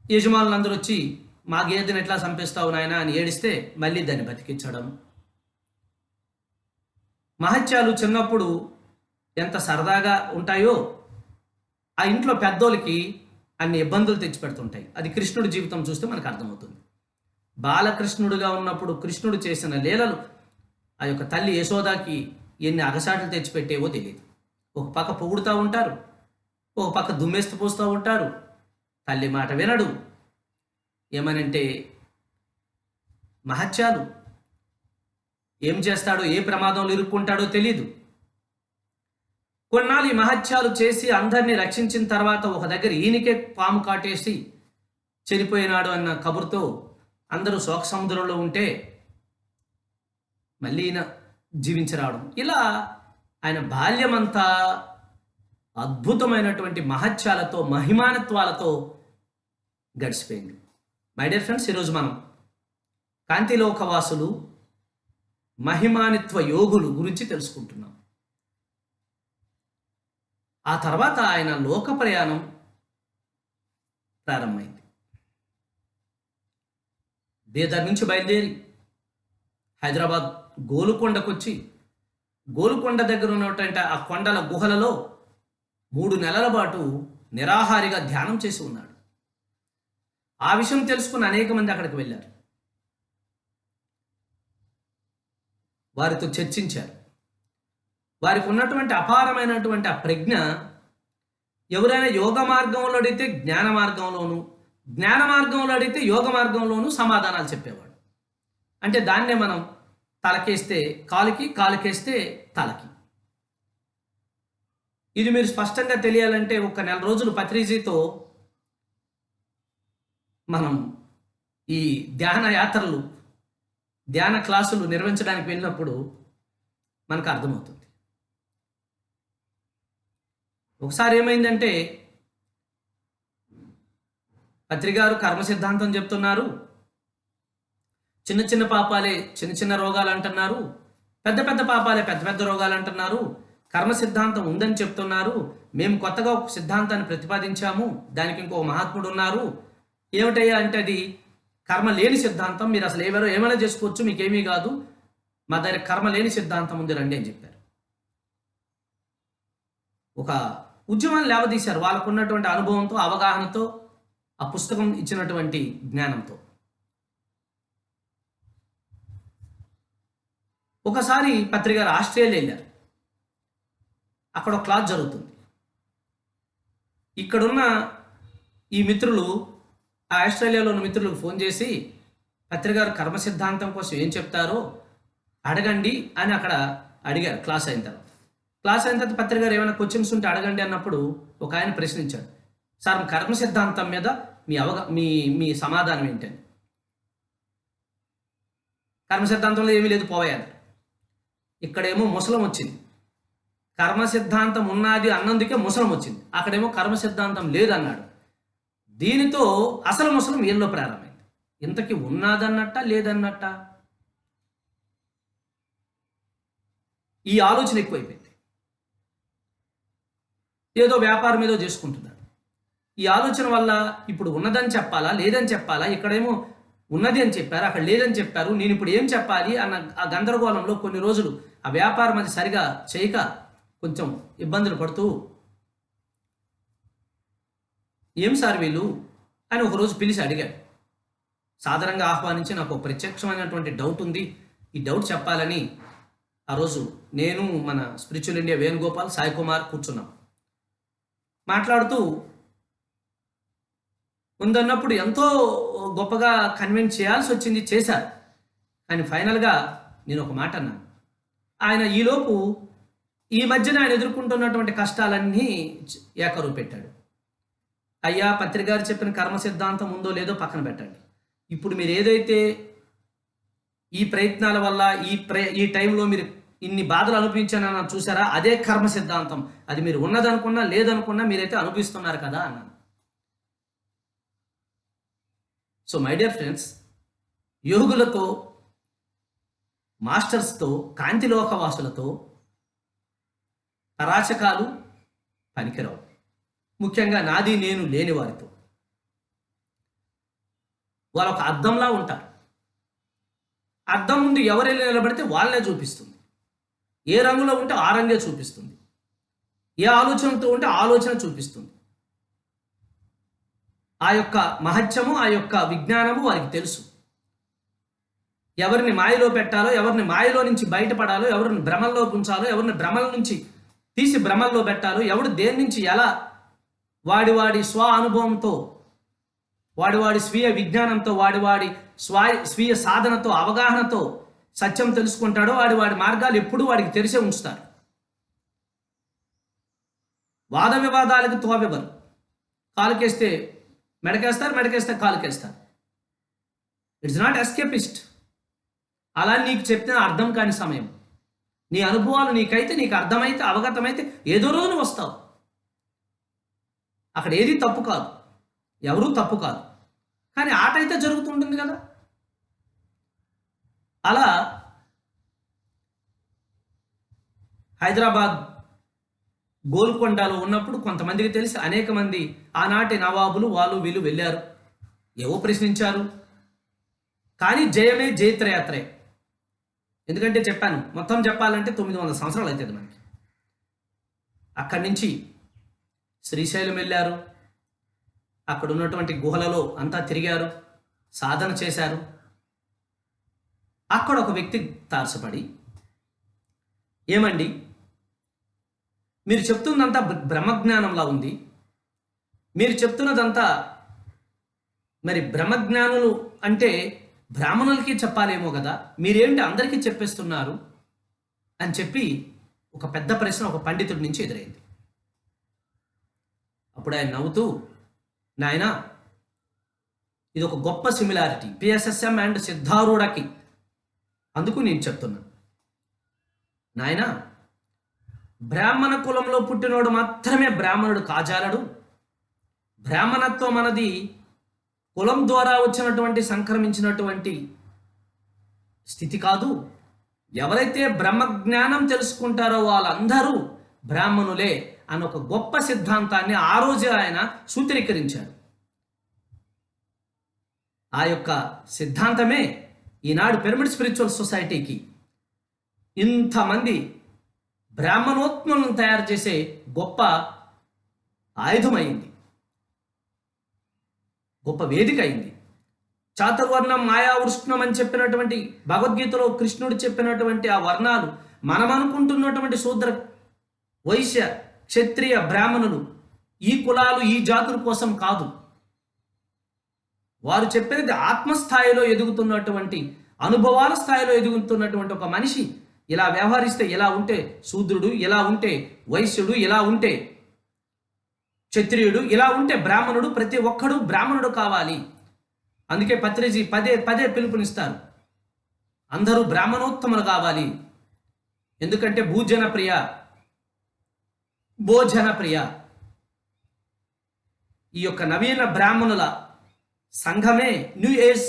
యజమానులందరూ వచ్చి మా గేదెని ఎట్లా చంపేస్తావు నాయన అని ఏడిస్తే మళ్ళీ దాన్ని బతికించడం. మహత్యాలు చిన్నప్పుడు ఎంత సరదాగా ఉంటాయో ఆ ఇంట్లో పెద్దోళ్ళకి అన్ని ఇబ్బందులు తెచ్చిపెడుతుంటాయి. అది కృష్ణుడి జీవితం చూస్తే మనకు అర్థమవుతుంది. బాలకృష్ణుడుగా ఉన్నప్పుడు కృష్ణుడు చేసిన లీలలు ఆ యొక్క తల్లి యశోదాకి ఎన్ని అగసాట్లు తెచ్చిపెట్టేవో తెలియదు. ఒక పక్క పొగుడుతూ ఉంటారు, ఒక పక్క దుమ్మేస్తూ పోస్తూ ఉంటారు. తల్లి మాట వినడు. ఏమనంటే మహత్యాలు ఏం చేస్తాడో, ఏ ప్రమాదంలో ఇరుక్కుంటాడో తెలీదు. కొన్నాళ్ళు ఈ మహత్యాలు చేసి అందరినీ రక్షించిన తర్వాత ఒక దగ్గర ఈయనకే పాము కాటేసి చనిపోయినాడు అన్న కబురుతో అందరూ శోక సముద్రంలో ఉంటే మళ్ళీ ఈయన జీవించి రావడం. ఇలా ఆయన బాల్యమంతా అద్భుతమైనటువంటి మహత్యాలతో, మహిమానత్వాలతో గడిచిపోయింది. మై డియర్ ఫ్రెండ్స్, ఈరోజు మనం కాంతిలోకవాసులు, మహిమానిత్వ యోగులు గురించి తెలుసుకుంటున్నాం. ఆ తర్వాత ఆయన లోక ప్రయాణం ప్రారంభమైంది. బీదర్ నుంచి బయలుదేరి హైదరాబాద్ గోలుకొండకొచ్చి, గోలుకొండ దగ్గర ఉన్నటువంటి ఆ కొండల గుహలలో 3 నెలల పాటు నిరాహారిగా ధ్యానం చేసి ఉన్నాడు. ఆ విషయం తెలుసుకుని అనేక మంది అక్కడికి వెళ్ళారు, వారితో చర్చించారు. వారికి ఉన్నటువంటి అపారమైనటువంటి ఆ ప్రజ్ఞ ఎవరైనా యోగ మార్గంలో అడిగితే జ్ఞాన మార్గంలోను, జ్ఞాన మార్గంలో అడిగితే యోగ మార్గంలోనూ సమాధానాలు చెప్పేవాడు. అంటే దాన్నే మనం తలకేస్తే కాలుకి, కాలుకేస్తే తలకి. ఇది మీరు స్పష్టంగా తెలియాలంటే ఒక నెల రోజులు పత్రిజీతో మనం ఈ ధ్యాన యాత్రలు, ధ్యాన క్లాసులు నిర్వహించడానికి వెళ్ళినప్పుడు మనకు అర్థమవుతుంది. ఒకసారి ఏమైందంటే పత్రిగారు కర్మ సిద్ధాంతం చెప్తున్నారు, చిన్న చిన్న పాపాలే చిన్న చిన్న రోగాలు అంటున్నారు, పెద్ద పెద్ద పాపాలే పెద్ద పెద్ద రోగాలు అంటున్నారు, కర్మ సిద్ధాంతం ఉందని చెప్తున్నారు, మేము కొత్తగా ఒక సిద్ధాంతాన్ని ప్రతిపాదించాము, దానికి ఇంకో మహాత్ముడు ఉన్నారు, ఏమిటయ్యా అంటే అది కర్మ లేని సిద్ధాంతం, మీరు అసలు ఏమైనా చేసుకోవచ్చు, మీకేమీ కాదు, మా దగ్గర కర్మ లేని సిద్ధాంతం ఉంది రండి అని చెప్పారు. ఒక ఉద్యమాన్ని లేవదీశారు వాళ్ళకున్నటువంటి అనుభవంతో, అవగాహనతో, ఆ పుస్తకం ఇచ్చినటువంటి జ్ఞానంతో. ఒకసారి పత్రిగారు ఆస్ట్రేలియా వెళ్ళారు. అక్కడ ఒక క్లాస్ జరుగుతుంది. ఇక్కడున్న ఈ మిత్రులు ఆ ఆస్ట్రేలియాలో ఉన్న మిత్రులకు ఫోన్ చేసి పత్రిగారు కర్మ సిద్ధాంతం కోసం ఏం చెప్తారో అడగండి అని అక్కడ అడిగారు. క్లాస్ అయిన తర్వాత పత్రిగారు ఏమైనా క్వశ్చన్స్ ఉంటే అడగండి అన్నప్పుడు ఒక ఆయన ప్రశ్నించాడు, సార్ కర్మ సిద్ధాంతం మీద మీ సమాధానం ఏంటని. కర్మ సిద్ధాంతంలో ఏమీ లేదు పోయారు. ఇక్కడేమో ముసలం వచ్చింది, కర్మ సిద్ధాంతం ఉన్నది అన్నందుకే ముసలం వచ్చింది, అక్కడేమో కర్మ సిద్ధాంతం లేదన్నాడు. దీనితో అసలు ముసలం వీళ్ళలో ప్రారంభమైంది. ఇంతకీ ఉన్నదన్నట్ట లేదన్నట్ట ఈ ఆలోచన ఎక్కువైపోయింది. ఏదో వ్యాపారం ఏదో చేసుకుంటున్నాడు. ఈ ఆలోచన వల్ల ఇప్పుడు ఉన్నదని చెప్పాలా లేదని చెప్పాలా, ఇక్కడేమో ఉన్నది అని చెప్పారు, అక్కడ లేదని చెప్పారు, నేను ఇప్పుడు ఏం చెప్పాలి అన్న ఆ గందరగోళంలో కొన్ని రోజులు ఆ వ్యాపారం అది సరిగా చేయక కొంచెం ఇబ్బందులు పడుతూ, ఏం సార్ వీళ్ళు అని ఒకరోజు పిలిచి అడిగాడు. సాధారణంగా ఆహ్వానించి నాకు ప్రత్యక్షమైనటువంటి డౌట్ ఉంది, ఈ డౌట్ చెప్పాలని ఆ రోజు నేను మన స్పిరిచువల్ ఇండియా వేణుగోపాల్, సాయి కుమార్ కూర్చున్నాం. మాట్లాడుతూ ఉందన్నప్పుడు ఎంతో గొప్పగా కన్విన్స్ చేయాల్సి వచ్చింది, చేశారు. కానీ ఫైనల్గా నేను ఒక మాట అన్నాను. ఆయన ఈలోపు ఈ మధ్యన ఆయన ఎదుర్కొంటున్నటువంటి కష్టాలన్నీ ఏకరువు పెట్టాడు. అయ్యా పత్రిగారు చెప్పిన కర్మ సిద్ధాంతం ఉందో లేదో పక్కన పెట్టండి, ఇప్పుడు మీరు ఏదైతే ఈ ప్రయత్నాల వల్ల ఈ టైంలో మీరు ఇన్ని బాధలు అనుభవించానని చూసారా, అదే కర్మ సిద్ధాంతం, అది మీరు ఉన్నదనుకున్నా లేదనుకున్నా మీరైతే అనుభవిస్తున్నారు కదా అన్నాను. సో మై డియర్ ఫ్రెండ్స్, యోగులతో, మాస్టర్స్తో, కాంతిలోకవాసులతో పరాచకాలు పనికిరావు. ముఖ్యంగా నాది నేను లేని వారితో. వాళ్ళు ఒక అద్దంలా ఉంటారు. అద్దం ముందు ఎవరైనా నిలబడితే వాళ్ళనే చూపిస్తుంది. ఏ రంగులో ఉంటే ఆ రంగే చూపిస్తుంది, ఏ ఆలోచనతో ఉంటే ఆలోచన చూపిస్తుంది. ఆ యొక్క మహత్యము, ఆ యొక్క విజ్ఞానము వారికి తెలుసు. ఎవరిని మాయలో పెట్టాలో, ఎవరిని మాయలో నుంచి బయటపడాలో, ఎవరిని భ్రమల్లో ఉంచాలో, ఎవరిని భ్రమల నుంచి తీసి భ్రమల్లో పెట్టాలో, ఎవడు దేని నుంచి ఎలా వాడి స్వ అనుభవంతో, వాడి స్వీయ విజ్ఞానంతో, వాడి స్వీయ సాధనతో, అవగాహనతో సత్యం తెలుసుకుంటాడో వాడి మార్గాలు ఎప్పుడూ వాడికి తెరిసే ఉంచుతారు. వాద వివాదాలకు తోవెవరు. కాలుకేస్తే మెడకేస్తారు, మెడకేస్తే కాలుకేస్తారు. It's not escapist. అలా నీకు చెప్తే అర్థం కాని సమయం, నీ అనుభవాలు నీకు అర్థమైతే, అవగతమైతే ఏదో రోజున వస్తావు. అక్కడ ఏది తప్పు కాదు, ఎవరూ తప్పు కాదు, కానీ ఆట అయితే జరుగుతుంటుంది కదా. అలా హైదరాబాద్ గోల్కొండలో ఉన్నప్పుడు కొంతమందికి తెలిసి అనేక మంది ఆనాటి నవాబులు వాళ్ళు వీళ్ళు వెళ్ళారు, ఏవో ప్రశ్నించారు. కానీ జయమే జైత్రయాత్రే. ఎందుకంటే చెప్పాను, మొత్తం చెప్పాలంటే 900 సంవత్సరాలు అవుతుంది మనకి. అక్కడి నుంచి శ్రీశైలం వెళ్ళారు, అక్కడ ఉన్నటువంటి గుహలలో అంతా తిరిగారు, సాధన చేశారు. అక్కడ ఒక వ్యక్తి తారసపడి, ఏమండి మీరు చెప్తుందంతా బ్రహ్మజ్ఞానంలా ఉంది, మీరు చెప్తున్నదంతా మరి బ్రహ్మజ్ఞానులు అంటే బ్రాహ్మణులకి చెప్పాలేమో కదా, మీరేంటి అందరికీ చెప్పేస్తున్నారు అని చెప్పి ఒక పెద్ద ప్రశ్న ఒక పండితుడి నుంచి ఎదురైంది. అప్పుడు ఆయన నవ్వుతూ, నాయనా, ఇది ఒక గొప్ప సిమిలారిటీ పిఎస్ఎస్ఎం అండ్ సిద్ధారూఢకి, అందుకు నేను చెప్తున్నాను. నాయనా, బ్రాహ్మణ కులంలో పుట్టినోడు మాత్రమే బ్రాహ్మణుడు కాజాలడు. బ్రాహ్మణత్వం అన్నది కులం ద్వారా వచ్చినటువంటి సంక్రమించినటువంటి స్థితి కాదు. ఎవరైతే బ్రహ్మజ్ఞానం తెలుసుకుంటారో వాళ్ళందరూ బ్రాహ్మణులే అని ఒక గొప్ప సిద్ధాంతాన్ని ఆ రోజే ఆయన సూత్రీకరించాడు. ఆ యొక్క సిద్ధాంతమే ఈనాడు పిరమిడ్ స్పిరిచువల్ సొసైటీకి ఇంతమంది బ్రాహ్మణోత్మలను తయారు చేసే గొప్ప ఆయుధమైంది, గొప్ప వేదిక అయింది. చాతుర్వర్ణం మాయా వృష్ణం అని చెప్పినటువంటి భగవద్గీతలో కృష్ణుడు చెప్పినటువంటి ఆ వర్ణాలు మనం అనుకుంటున్నటువంటి శూద్ర, వైశ్య, క్షత్రియ, బ్రాహ్మణులు ఈ కులాలు ఈ జాతుల కోసం కాదు. వారు చెప్పినది ఆత్మస్థాయిలో ఎదుగుతున్నటువంటి, అనుభవాల స్థాయిలో ఎదుగుతున్నటువంటి ఒక మనిషి ఇలా వ్యవహరిస్తే ఇలా ఉంటే శూద్రుడు, ఇలా ఉంటే వైశ్యుడు, ఇలా ఉంటే క్షత్రియుడు, ఇలా ఉంటే బ్రాహ్మణుడు, ప్రతి ఒక్కడు బ్రాహ్మణుడు కావాలి. అందుకే పత్రిజీ పదే పదే పిలుపునిస్తారు, అందరూ బ్రాహ్మణోత్తములు కావాలి. ఎందుకంటే భూజన ప్రియ, భోజన ప్రియ. ఈ యొక్క నవీన బ్రాహ్మణుల సంఘమే new age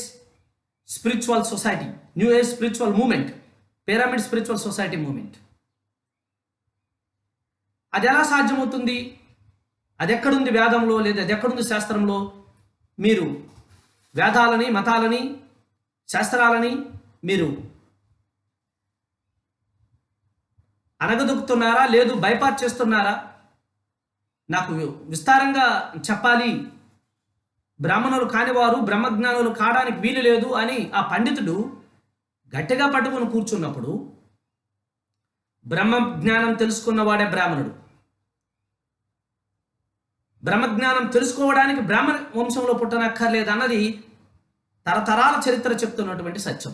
spiritual society, new age spiritual movement, pyramid spiritual society movement. అది ఎలా సాధ్యమవుతుంది? అది ఎక్కడుంది వేదంలో, లేదా అది ఎక్కడుంది శాస్త్రంలో? మీరు వేదాలని, మతాలని, శాస్త్రాలని మీరు అనగదొక్కుతున్నారా, లేదు బైపాస్ చేస్తున్నారా? నాకు విస్తారంగా చెప్పాలి, బ్రాహ్మణులు కానివారు బ్రహ్మజ్ఞానులు కావడానికి వీలు లేదు అని ఆ పండితుడు గట్టిగా పట్టుకుని కూర్చున్నప్పుడు బ్రహ్మజ్ఞానం తెలుసుకున్నవాడే బ్రాహ్మణుడు. బ్రహ్మజ్ఞానం తెలుసుకోవడానికి బ్రాహ్మణ వంశంలో పుట్టనక్కర్లేదు అన్నది తరతరాల చరిత్ర చెప్తున్నటువంటి సత్యం.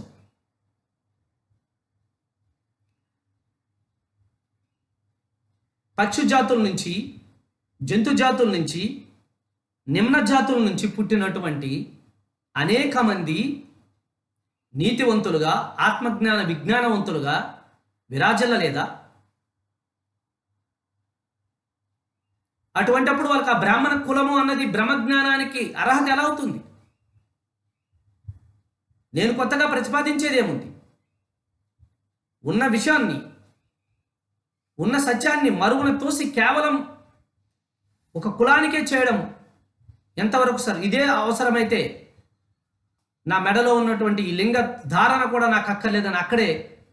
పక్షి జాతుల నుంచి, జంతు జాతుల నుంచి, నిమ్న జాతుల నుంచి పుట్టినటువంటి అనేక మంది నీతివంతులుగా, ఆత్మజ్ఞాన విజ్ఞానవంతులుగా విరాజిల్లలేదా? అటువంటిప్పుడు వాళ్ళకి ఆ బ్రాహ్మణ కులము అన్నది బ్రహ్మజ్ఞానానికి అర్హత ఎలా అవుతుంది? నేను కొత్తగా ప్రతిపాదించేదేముంది? ఉన్న విషయాన్ని, ఉన్న సత్యాన్ని మరుగున తోసి కేవలం ఒక కులానికే చేయడం ఎంతవరకు సార్? ఇదే అవసరమైతే నా మెడలో ఉన్నటువంటి ఈ లింగ ధారణ కూడా నాకు అక్కర్లేదని అక్కడే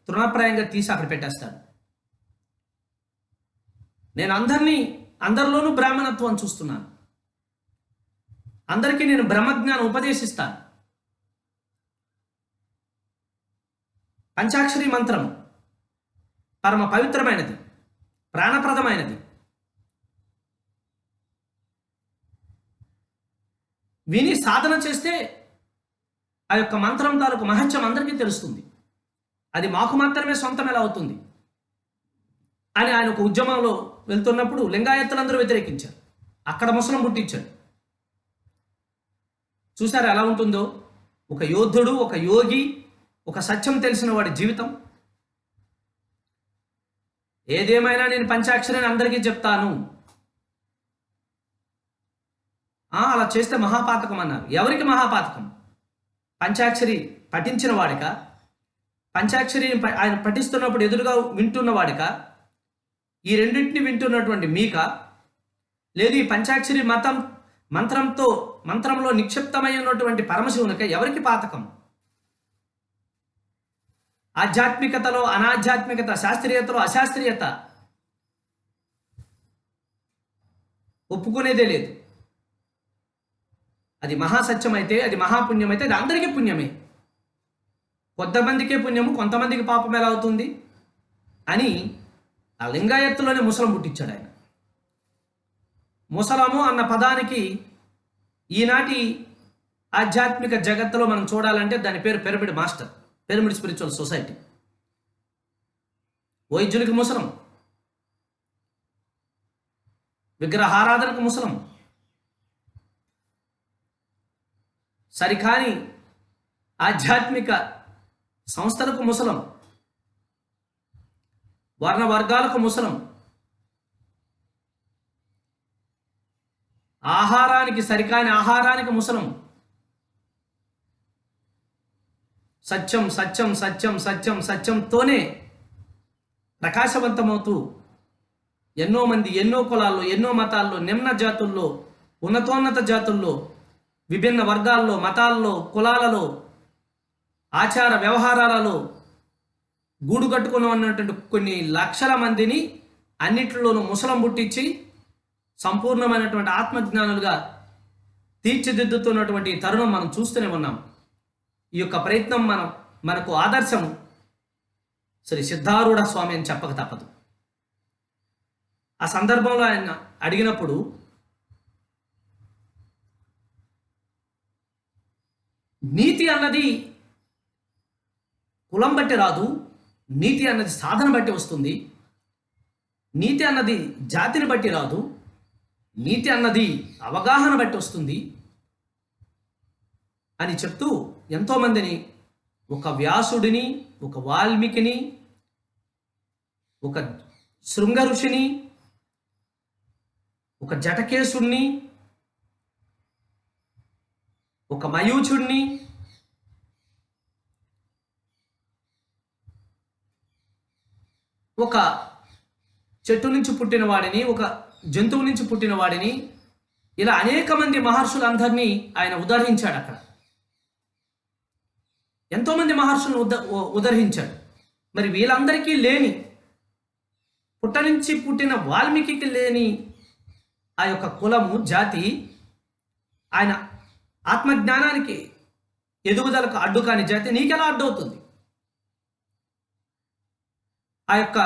తృణప్రాయంగా తీసి అక్కడ పెట్టేస్తాడు. నేను అందరిలోనూ బ్రాహ్మణత్వం చూస్తున్నాను. అందరికీ నేను బ్రహ్మజ్ఞానం ఉపదేశిస్తాను. పంచాక్షరి మంత్రం పరమ పవిత్రమైనది, ప్రాణప్రదమైనది. విని సాధన చేస్తే ఆ యొక్క మంత్రం తాలూకు మహత్యం అందరికీ తెలుస్తుంది. అది మాకు మాత్రమే సొంతం ఎలా అవుతుంది అని ఆయన ఒక ఉద్యమంలో వెళ్తున్నప్పుడు లింగాయత్తులందరూ వ్యతిరేకించారు. అక్కడ ముసలం పుట్టించాడు. చూసారా ఎలా ఉంటుందో? ఒక యోధుడు, ఒక యోగి, ఒక సత్యం తెలిసిన వాడి జీవితం. ఏదేమైనా నేను పంచాక్షరిని అందరికీ చెప్తాను, అలా చేస్తే మహాపాతకం అన్నారు. ఎవరికి మహాపాతకం? పంచాక్షరి పఠించిన వాడిక? పంచాక్షరి ఆయన పఠిస్తున్నప్పుడు ఎదురుగా వింటున్న వాడిక? ఈ రెండింటిని వింటున్నటువంటి మీక? లేదు ఈ పంచాక్షరి మంత్రంలో నిక్షిప్తమై ఉన్నటువంటి పరమశివునిక? ఎవరికి పాతకం? ఆధ్యాత్మికతలో అనాధ్యాత్మికత, శాస్త్రీయతలో అశాస్త్రీయత ఒప్పుకునేదే లేదు. అది మహాసత్యం అయితే, అది మహాపుణ్యం అయితే అది అందరికీ పుణ్యమే. కొంతమందికే పుణ్యము, కొంతమందికి పాపం ఎలా అవుతుంది అని ఆ లింగాయత్తులోనే ముసలం పుట్టించాడు ఆయన. ముసలము అన్న పదానికి ఈనాటి ఆధ్యాత్మిక జగత్తులో మనం చూడాలంటే దాని పేరు pyramid master, pyramid spiritual society. వైద్యులకి ముసలం, విగ్రహారాధనకు ముసలం, సరికాని ఆధ్యాత్మిక సంస్థలకు ముసలం, వర్ణ వర్గాలకు ముసలం, ఆహారానికి సరికాని ఆహారానికి ముసలం. సత్యం సత్యం సత్యం సత్యం సత్యంతోనే ప్రకాశవంతమవుతూ ఎన్నో మంది ఎన్నో కులాల్లో, ఎన్నో మతాల్లో, నిమ్న జాతుల్లో, ఉన్నతోన్నత జాతుల్లో, విభిన్న వర్గాల్లో, మతాల్లో, కులాలలో, ఆచార వ్యవహారాలలో గూడు కట్టుకుని ఉన్నటువంటి కొన్ని లక్షల మందిని అన్నిటిలోనూ ముసలం పుట్టించి సంపూర్ణమైనటువంటి ఆత్మజ్ఞానులుగా తీర్చిదిద్దుతున్నటువంటి తరుణం మనం చూస్తూనే ఉన్నాం. ఈ యొక్క ప్రయత్నం మనకు ఆదర్శం శ్రీ సిద్ధారూఢ స్వామి అని చెప్పక తప్పదు. ఆ సందర్భంలో ఆయన అడిగినప్పుడు నీతి అన్నది కులం బట్టి రాదు, నీతి అన్నది సాధన బట్టి వస్తుంది, నీతి అన్నది జాతిని బట్టి రాదు, నీతి అన్నది అవగాహన బట్టి వస్తుంది అని చెప్తూ ఎంతోమందిని, ఒక వ్యాసుడిని, ఒక వాల్మీకిని, ఒక శృంగ ఋషిని, ఒక జటకేశుణ్ణి, ఒక మయూచుడిని, ఒక చెట్టు నుంచి పుట్టిన వాడిని, ఒక జంతువు నుంచి పుట్టిన వాడిని, ఇలా అనేక మంది మహర్షులందరినీ ఆయన ఉదహరించాడు. అక్కడ ఎంతోమంది మహర్షులను ఉదహరించాడు. మరి వీళ్ళందరికీ లేని, పుట్ట నుంచి పుట్టిన వాల్మీకి లేని ఆ యొక్క కులము, జాతి ఆయన ఆత్మజ్ఞానానికి ఎదుగుదలకు అడ్డు కాని జాతి నీకెలా అడ్డవుతుంది? ఆ యొక్క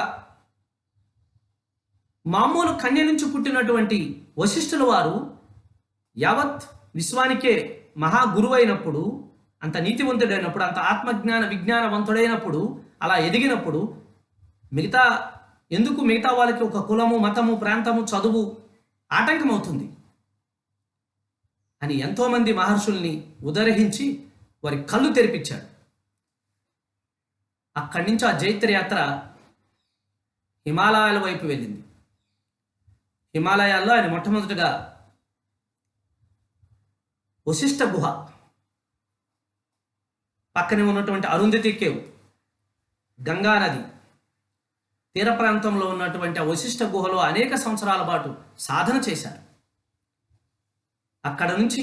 మామూలు కన్య నుంచి పుట్టినటువంటి వశిష్ఠుల వారు యావత్ విశ్వానికే మహాగురువు అయినప్పుడు, అంత నీతివంతుడైనప్పుడు, అంత ఆత్మజ్ఞాన విజ్ఞానవంతుడైనప్పుడు, అలా ఎదిగినప్పుడు మిగతా వాళ్ళకి ఒక కులము, మతము, ప్రాంతము, చదువు ఆటంకం అవుతుంది అని ఎంతోమంది మహర్షుల్ని ఉదరహించి వారి కళ్ళు తెరిపించాడు. అక్కడి నుంచి ఆ జైత్రయాత్ర హిమాలయాల వైపు వెళ్ళింది. హిమాలయాల్లో ఆయన మొట్టమొదటిగా వశిష్ఠ గుహ పక్కనే ఉన్నటువంటి అరుంధతి కేవ్, గంగా నది తీర ప్రాంతంలో ఉన్నటువంటి ఆ వశిష్ఠ గుహలో అనేక సంవత్సరాల పాటు సాధన చేశారు. అక్కడ నుంచి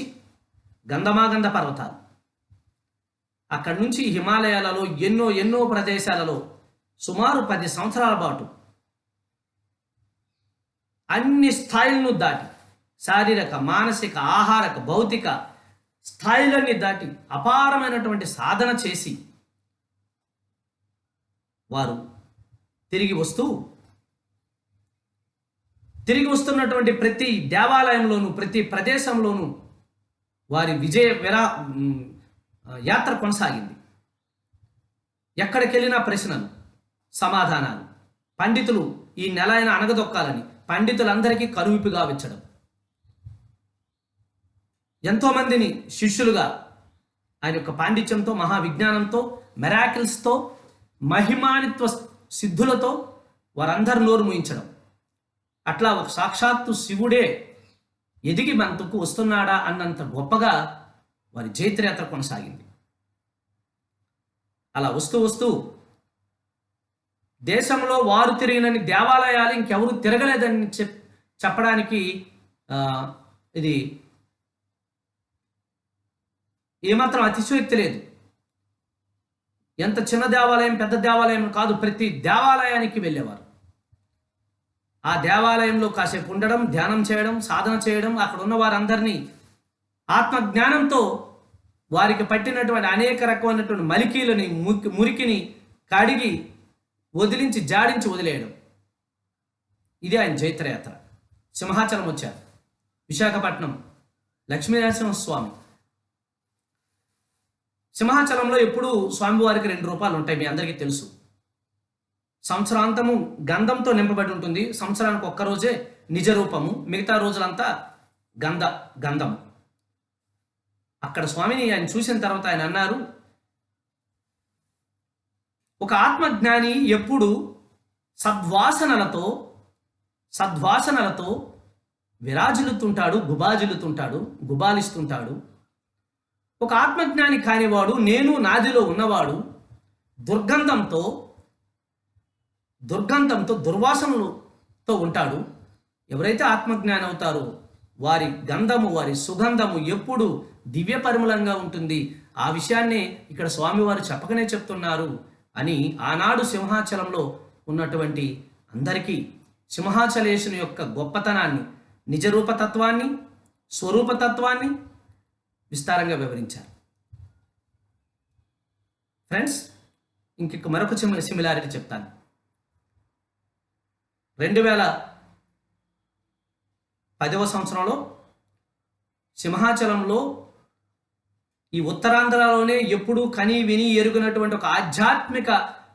గంధమాగంధ పర్వతాలు, అక్కడి నుంచి హిమాలయాలలో ఎన్నో ప్రదేశాలలో సుమారు 10 సంవత్సరాల పాటు అన్ని స్థాయిలను దాటి, శారీరక, మానసిక, ఆహారక, భౌతిక స్థాయిలన్నీ దాటి అపారమైనటువంటి సాధన చేసి వారు తిరిగి వస్తున్నటువంటి ప్రతి దేవాలయంలోనూ, ప్రతి ప్రదేశంలోనూ వారి యాత్ర కొనసాగింది. ఎక్కడికి వెళ్ళినా ప్రశ్నలు, సమాధానాలు. పండితులు ఈ నెల అయినా అనగదొక్కాలని పండితులందరికీ కనువిప్పు గావించడం, ఎంతోమందిని శిష్యులుగా ఆయన యొక్క పాండిత్యంతో, మహావిజ్ఞానంతో, మెరాకిల్స్తో, మహిమానిత్వ సిద్ధులతో వారందరూ నోరు మూయించడం. అట్లా ఒక సాక్షాత్తు శివుడే ఎదిగి మనకు వస్తున్నాడా అన్నంత గొప్పగా వారి జైత్రయాత్ర కొనసాగింది. అలా వస్తూ దేశంలో వారు తిరిగినన్ని దేవాలయాలు ఇంకెవరు తిరగలేదని చెప్పడానికి ఇది ఏమాత్రం అతిశయోక్తి లేదు. ఎంత చిన్న దేవాలయం, పెద్ద దేవాలయం కాదు, ప్రతి దేవాలయానికి వెళ్ళేవారు. ఆ దేవాలయంలో కాసేపు ఉండడం, ధ్యానం చేయడం, సాధన చేయడం, అక్కడ ఉన్న వారందరినీ ఆత్మజ్ఞానంతో వారికి పట్టినటువంటి అనేక రకమైనటువంటి మలికీలని, మురికిని కడిగి జాడించి వదిలేయడం. ఇది ఆయన జైత్రయాత్ర. సింహాచలం వచ్చారు, విశాఖపట్నం లక్ష్మీనరసింహస్వామి. సింహాచలంలో ఎప్పుడు స్వామివారికి 2 రూపాలు ఉంటాయి, మీ అందరికీ తెలుసు. సంవత్సరాంతము గంధంతో నింపబడి ఉంటుంది. సంవత్సరానికి ఒక్కరోజే నిజ రూపము, మిగతా రోజులంతా గంధం. అక్కడ స్వామిని ఆయన చూసిన తర్వాత ఆయన అన్నారు, ఒక ఆత్మజ్ఞాని ఎప్పుడు సద్వాసనలతో విరాజిల్లుతుంటాడు, గుబాలిస్తుంటాడు. ఒక ఆత్మజ్ఞాని కానివాడు, నేను నాదిలో ఉన్నవాడు దుర్గంధంతో దుర్వాసనలతో ఉంటాడు. ఎవరైతే ఆత్మజ్ఞాని అవుతారో వారి గంధము, వారి సుగంధము ఎప్పుడు దివ్య పరిమళంగా ఉంటుంది. ఆ విషయాన్నే ఇక్కడ స్వామివారు చెప్పకనే చెప్తున్నారు అని ఆనాడు సింహాచలంలో ఉన్నటువంటి అందరికీ సింహాచలేశుని యొక్క గొప్పతనాన్ని, నిజరూపతత్వాన్ని, స్వరూపతత్వాన్ని విస్తారంగా వివరించారు. ఫ్రెండ్స్, ఇంకొక మరొక సిమిలారిటీ చెప్తాను. 2010వ సంవత్సరంలో సింహాచలంలో ఈ ఉత్తరాంధ్రలోనే ఎప్పుడూ కని విని ఎరుగునటువంటి ఒక ఆధ్యాత్మిక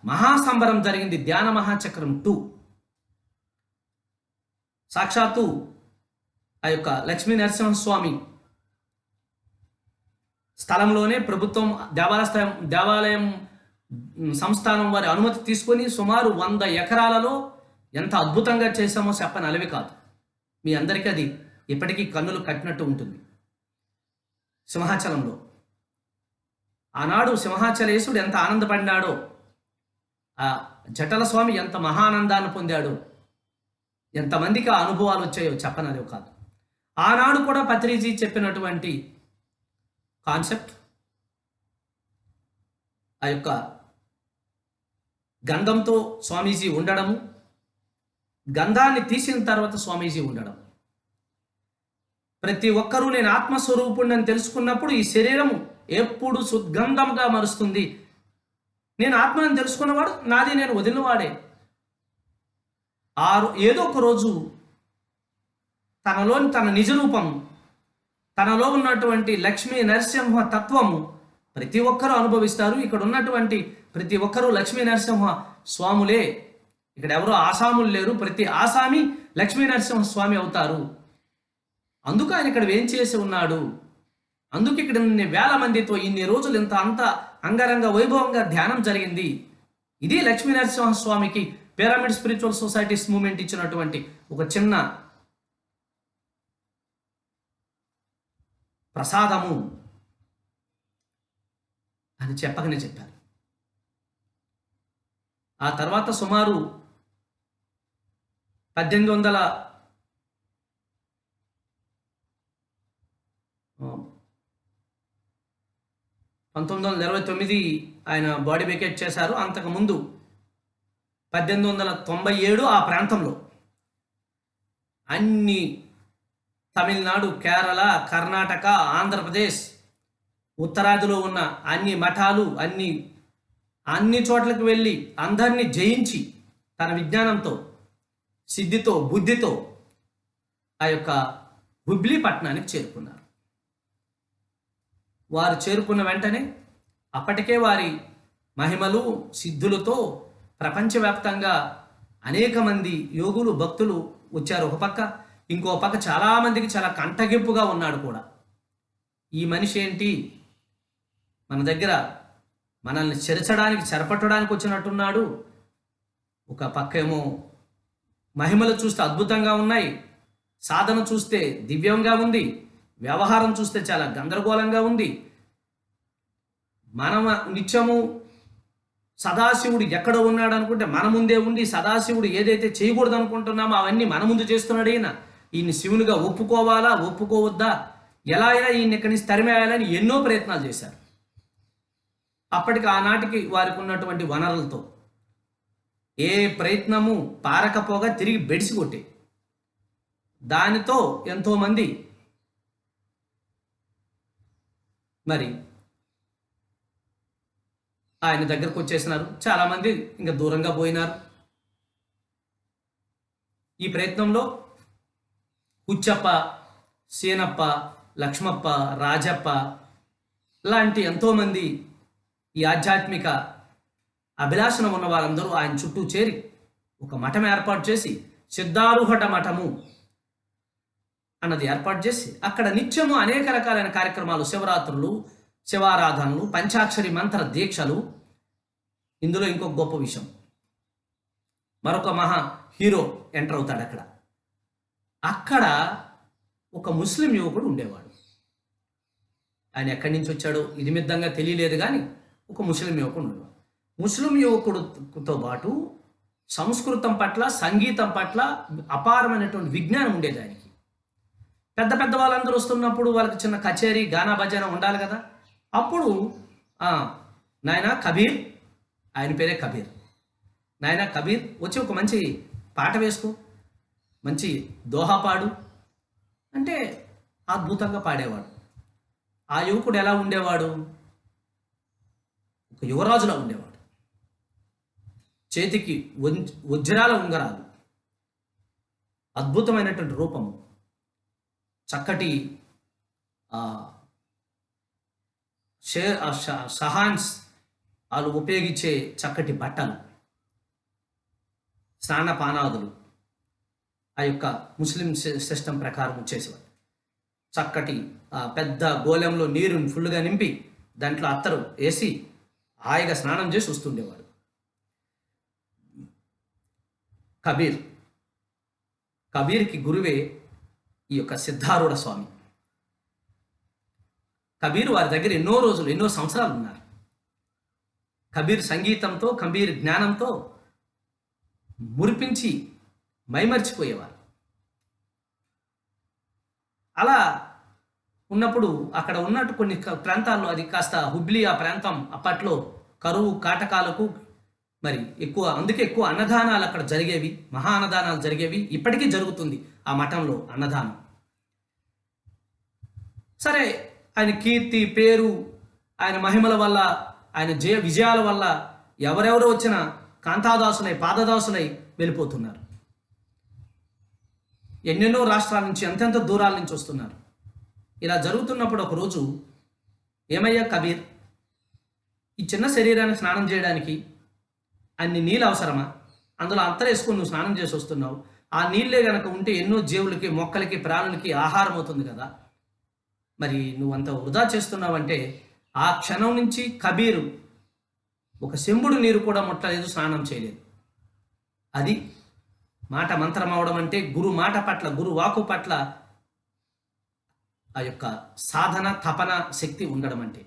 మహాసంబరం జరిగింది, ధ్యాన మహాచక్రం 2. సాక్షాత్తు ఆ యొక్క లక్ష్మీ నరసింహస్వామి స్థలంలోనే ప్రభుత్వం దేవాలయం సంస్థానం వారి అనుమతి తీసుకొని సుమారు 100 ఎకరాలలో ఎంత అద్భుతంగా చేశామో చెప్పనలవి కాదు. మీ అందరికీ అది ఇప్పటికీ కన్నులు కట్టినట్టు ఉంటుంది. సింహాచలంలో ఆనాడు సింహాచలేశుడు ఎంత ఆనందపడినాడో, ఆ జటల స్వామి ఎంత మహానందాన్ని పొందాడో, ఎంతమందికి ఆ అనుభవాలు వచ్చాయో చెప్పనలేవు కాదు. ఆనాడు కూడా పత్రిజీ చెప్పినటువంటి కాన్సెప్ట్, ఆ యొక్క గంధంతో స్వామీజీ ఉండడము, గంధాన్ని తీసిన తర్వాత స్వామీజీ ఉండడం. ప్రతి ఒక్కరూ నేను ఆత్మస్వరూపుణ్ణి అని తెలుసుకున్నప్పుడు ఈ శరీరము ఎప్పుడు సుగంధంగా మరుస్తుంది. నేను ఆత్మని తెలుసుకున్నవాడు నాది నేను వదిలినవాడే. ఏదో ఒక రోజు తనలోని తన నిజరూపం, తనలో ఉన్నటువంటి లక్ష్మీ నరసింహ తత్వము ప్రతి ఒక్కరూ అనుభవిస్తారు. ఇక్కడ ఉన్నటువంటి ప్రతి ఒక్కరూ లక్ష్మీ నరసింహ స్వాములే. ఇక్కడ ఎవరో ఆసాములు లేరు. ప్రతి ఆసామి లక్ష్మీ నరసింహ స్వామి అవుతారు. అందుకు ఆయన ఇక్కడ ఏం చేసి ఉన్నాడు. అందుకు ఇక్కడ ఇన్ని వేల మందితో ఇన్ని రోజులు అంత అంగరంగ వైభవంగా ధ్యానం జరిగింది. ఇది లక్ష్మీ నరసింహ స్వామికి పిరమిడ్ స్పిరిచువల్ సొసైటీస్ మూవ్మెంట్ ఇచ్చినటువంటి ఒక చిన్న ప్రసాదము అని చెప్పకనే చెప్పారు. ఆ తర్వాత సుమారు 1929 ఆయన బాడీ వెకేట్ చేశారు. అంతకుముందు 1897 ఆ ప్రాంతంలో అన్ని తమిళనాడు, కేరళ, కర్ణాటక, ఆంధ్రప్రదేశ్, ఉత్తరాదిలో ఉన్న అన్ని మఠాలు అన్ని చోట్లకు వెళ్ళి అందరినీ జయించి తన విజ్ఞానంతో, సిద్ధితో, బుద్ధితో ఆ యొక్క హుబ్లీ పట్టణానికి చేరుకున్నారు. వారు చేరుకున్న వెంటనే అప్పటికే వారి మహిమలు, సిద్ధులతో ప్రపంచవ్యాప్తంగా అనేక మంది యోగులు, భక్తులు వచ్చారు. ఒక పక్క, ఇంకో పక్క చాలామందికి చాలా కంటగింపుగా ఉన్నాడు కూడా. ఈ మనిషి ఏంటి, మన దగ్గర మనల్ని చెరపట్టడానికి వచ్చినట్టున్నాడు. ఒక పక్క ఏమో మహిమలు చూస్తే అద్భుతంగా ఉన్నాయి, సాధన చూస్తే దివ్యంగా ఉంది, వ్యవహారం చూస్తే చాలా గందరగోళంగా ఉంది. మనం నిత్యము సదాశివుడు ఎక్కడ ఉన్నాడు అనుకుంటే మన ముందే ఉండి, సదాశివుడు ఏదైతే చేయకూడదు అనుకుంటున్నామో అవన్నీ మన ముందు చేస్తున్నాడు. ఈయన శివునిగా ఒప్పుకోవాలా, ఒప్పుకోవద్దా, ఎలా అయినా ఈయన ఇక్కడి నుంచి తరిమేయాలని ఎన్నో ప్రయత్నాలు చేశారు. అప్పటికి ఆనాటికి వారికి ఉన్నటువంటి వనరులతో ఏ ప్రయత్నము పారకపోగా తిరిగి బెడిసి కొట్టే. దానితో ఎంతోమంది మరి ఆయన దగ్గరకు వచ్చేసినారు. చాలామంది ఇంకా దూరంగా పోయినారు. ఈ ప్రయత్నంలో కుచ్చప్ప, సీనప్ప, లక్ష్మప్ప, రాజప్ప లాంటి ఎంతోమంది ఈ ఆధ్యాత్మిక అభిలాషణ ఉన్న వారందరూ ఆయన చుట్టూ చేరి ఒక మఠం ఏర్పాటు చేసి సిద్ధారూహట మఠము అన్నది ఏర్పాటు చేసి అక్కడ నిత్యము అనేక రకాలైన కార్యక్రమాలు, శివరాత్రులు, శివారాధనలు, పంచాక్షరి మంత్ర దీక్షలు. ఇందులో ఇంకొక గొప్ప విషయం, మరొక మహా హీరో ఎంటర్ అవుతాడు అక్కడ. అక్కడ ఒక ముస్లిం యువకుడు ఉండేవాడు. ఆయన ఎక్కడి నుంచి వచ్చాడో ఇది మిద్దంగా తెలియలేదు, కానీ ఒక ముస్లిం యువకుడు ఉండేవాడు. ముస్లిం యువకుడితో పాటు సంస్కృతం పట్ల, సంగీతం పట్ల అపారమైనటువంటి విజ్ఞానం ఉండేది ఆయనకి. పెద్ద పెద్ద వాళ్ళందరూ వస్తున్నప్పుడు వాళ్ళకి చిన్న కచేరీ, గానా భజన ఉండాలి కదా. అప్పుడు నాయనా కబీర్, ఆయన పేరే కబీర్, నాయనా కబీర్ వచ్చి ఒక మంచి పాట వేసుకో, మంచి దోహా పాడు అంటే అద్భుతంగా పాడేవాడు. ఆ యువకుడు ఎలా ఉండేవాడు? ఒక యువరాజులా ఉండేవాడు. చేతికి వజ్రాల ఉంగరాలు, అద్భుతమైనటువంటి రూపము, చక్కటి షహాన్స్ వాళ్ళు ఉపయోగించే చక్కటి బట్టలు, స్నానపానాదులు ఆ యొక్క ముస్లిం సిస్టమ్ ప్రకారం వచ్చేసేవాడు. చక్కటి పెద్ద గోళంలో నీరుని ఫుల్గా నింపి దాంట్లో అత్తరు వేసి హాయిగా స్నానం చేసి వస్తుండేవాడు కబీర్కి గురువే ఈ యొక్క సిద్ధారూఢ స్వామి. కబీర్ వారి దగ్గర ఎన్నో రోజులు, ఎన్నో సంవత్సరాలు ఉన్నారు. కబీర్ సంగీతంతో, కబీర్ జ్ఞానంతో మురిపించి మైమర్చిపోయేవారు. అలా ఉన్నప్పుడు అక్కడ ఉన్నట్టు కొన్ని ప్రాంతాల్లో, అది కాస్త హుబ్లీ ఆ ప్రాంతం అప్పట్లో కరువు కాటకాలకు మరి ఎక్కువ, అందుకే ఎక్కువ అన్నదానాలు అక్కడ జరిగేవి, మహా అన్నదానాలు జరిగేవి. ఇప్పటికీ జరుగుతుంది ఆ మఠంలో అన్నదానం. సరే, ఆయన కీర్తి, పేరు, ఆయన మహిమల వల్ల, ఆయన విజయాల వల్ల ఎవరెవరు వచ్చినా కాంతాదాసులై, పాదదాసులై వెళ్ళిపోతున్నారు. ఎన్నెన్నో రాష్ట్రాల నుంచి, ఎంతెంత దూరాల నుంచి వస్తున్నారు. ఇలా జరుగుతున్నప్పుడు ఒకరోజు, ఏమయ్యా కబీర్, ఈ చిన్న శరీరానికి స్నానం చేయడానికి అన్ని నీళ్ళు అవసరమా? అందులో అంతరేసుకొని నువ్వు స్నానం చేసి వస్తున్నావు. ఆ నీళ్ళే గనక ఉంటే ఎన్నో జీవులకి, మొక్కలకి, ప్రాణులకి ఆహారం అవుతుంది కదా. మరి నువ్వంత వృధా చేస్తున్నావంటే, ఆ క్షణం నుంచి కబీరు ఒక చెంబుడు నీరు కూడా ముట్టలేదు, స్నానం చేయలేదు. అది మాట మంత్రం అవడం అంటే, గురు మాట పట్ల, గురు వాకు పట్ల ఆ యొక్క సాధన, తపన శక్తి ఉండడం అంటే.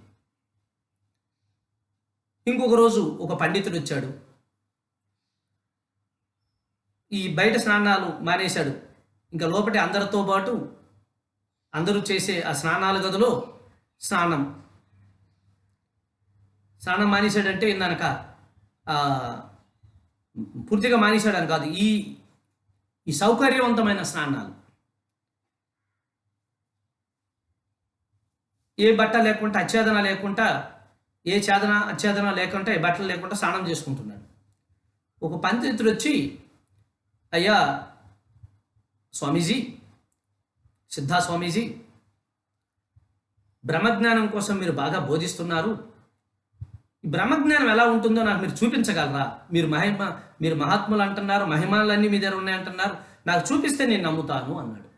ఇంకొక రోజు ఒక పండితుడు వచ్చాడు. ఈ బయట స్నానాలు మానేశాడు. ఇంకా లోపటి అందరితో పాటు అందరూ చేసే ఆ స్నానాల గదిలో స్నానం మానేశాడంటే ఇందనక పూర్తిగా మానేశాడని కాదు, ఈ సౌకర్యవంతమైన స్నానాలు, ఏ బట్ట లేకుండా, అచ్ఛేదన లేకుండా, ఏ అచ్ఛేదన లేకుండా, ఏ బట్టలు లేకుండా స్నానం చేసుకుంటున్నాడు. ఒక పండితుడు వచ్చి, అయ్యా స్వామీజీ, సిద్ధా స్వామీజీ, బ్రహ్మజ్ఞానం కోసం మీరు బాగా బోధిస్తున్నారు. ఈ బ్రహ్మజ్ఞానం ఎలా ఉంటుందో నాకు మీరు చూపించగలరా? మీరు మహాత్ములు అంటున్నారు, మహిమాలన్నీ మీ దగ్గర ఉన్నాయంటున్నారు, నాకు చూపిస్తే నేను నమ్ముతాను అన్నాడు.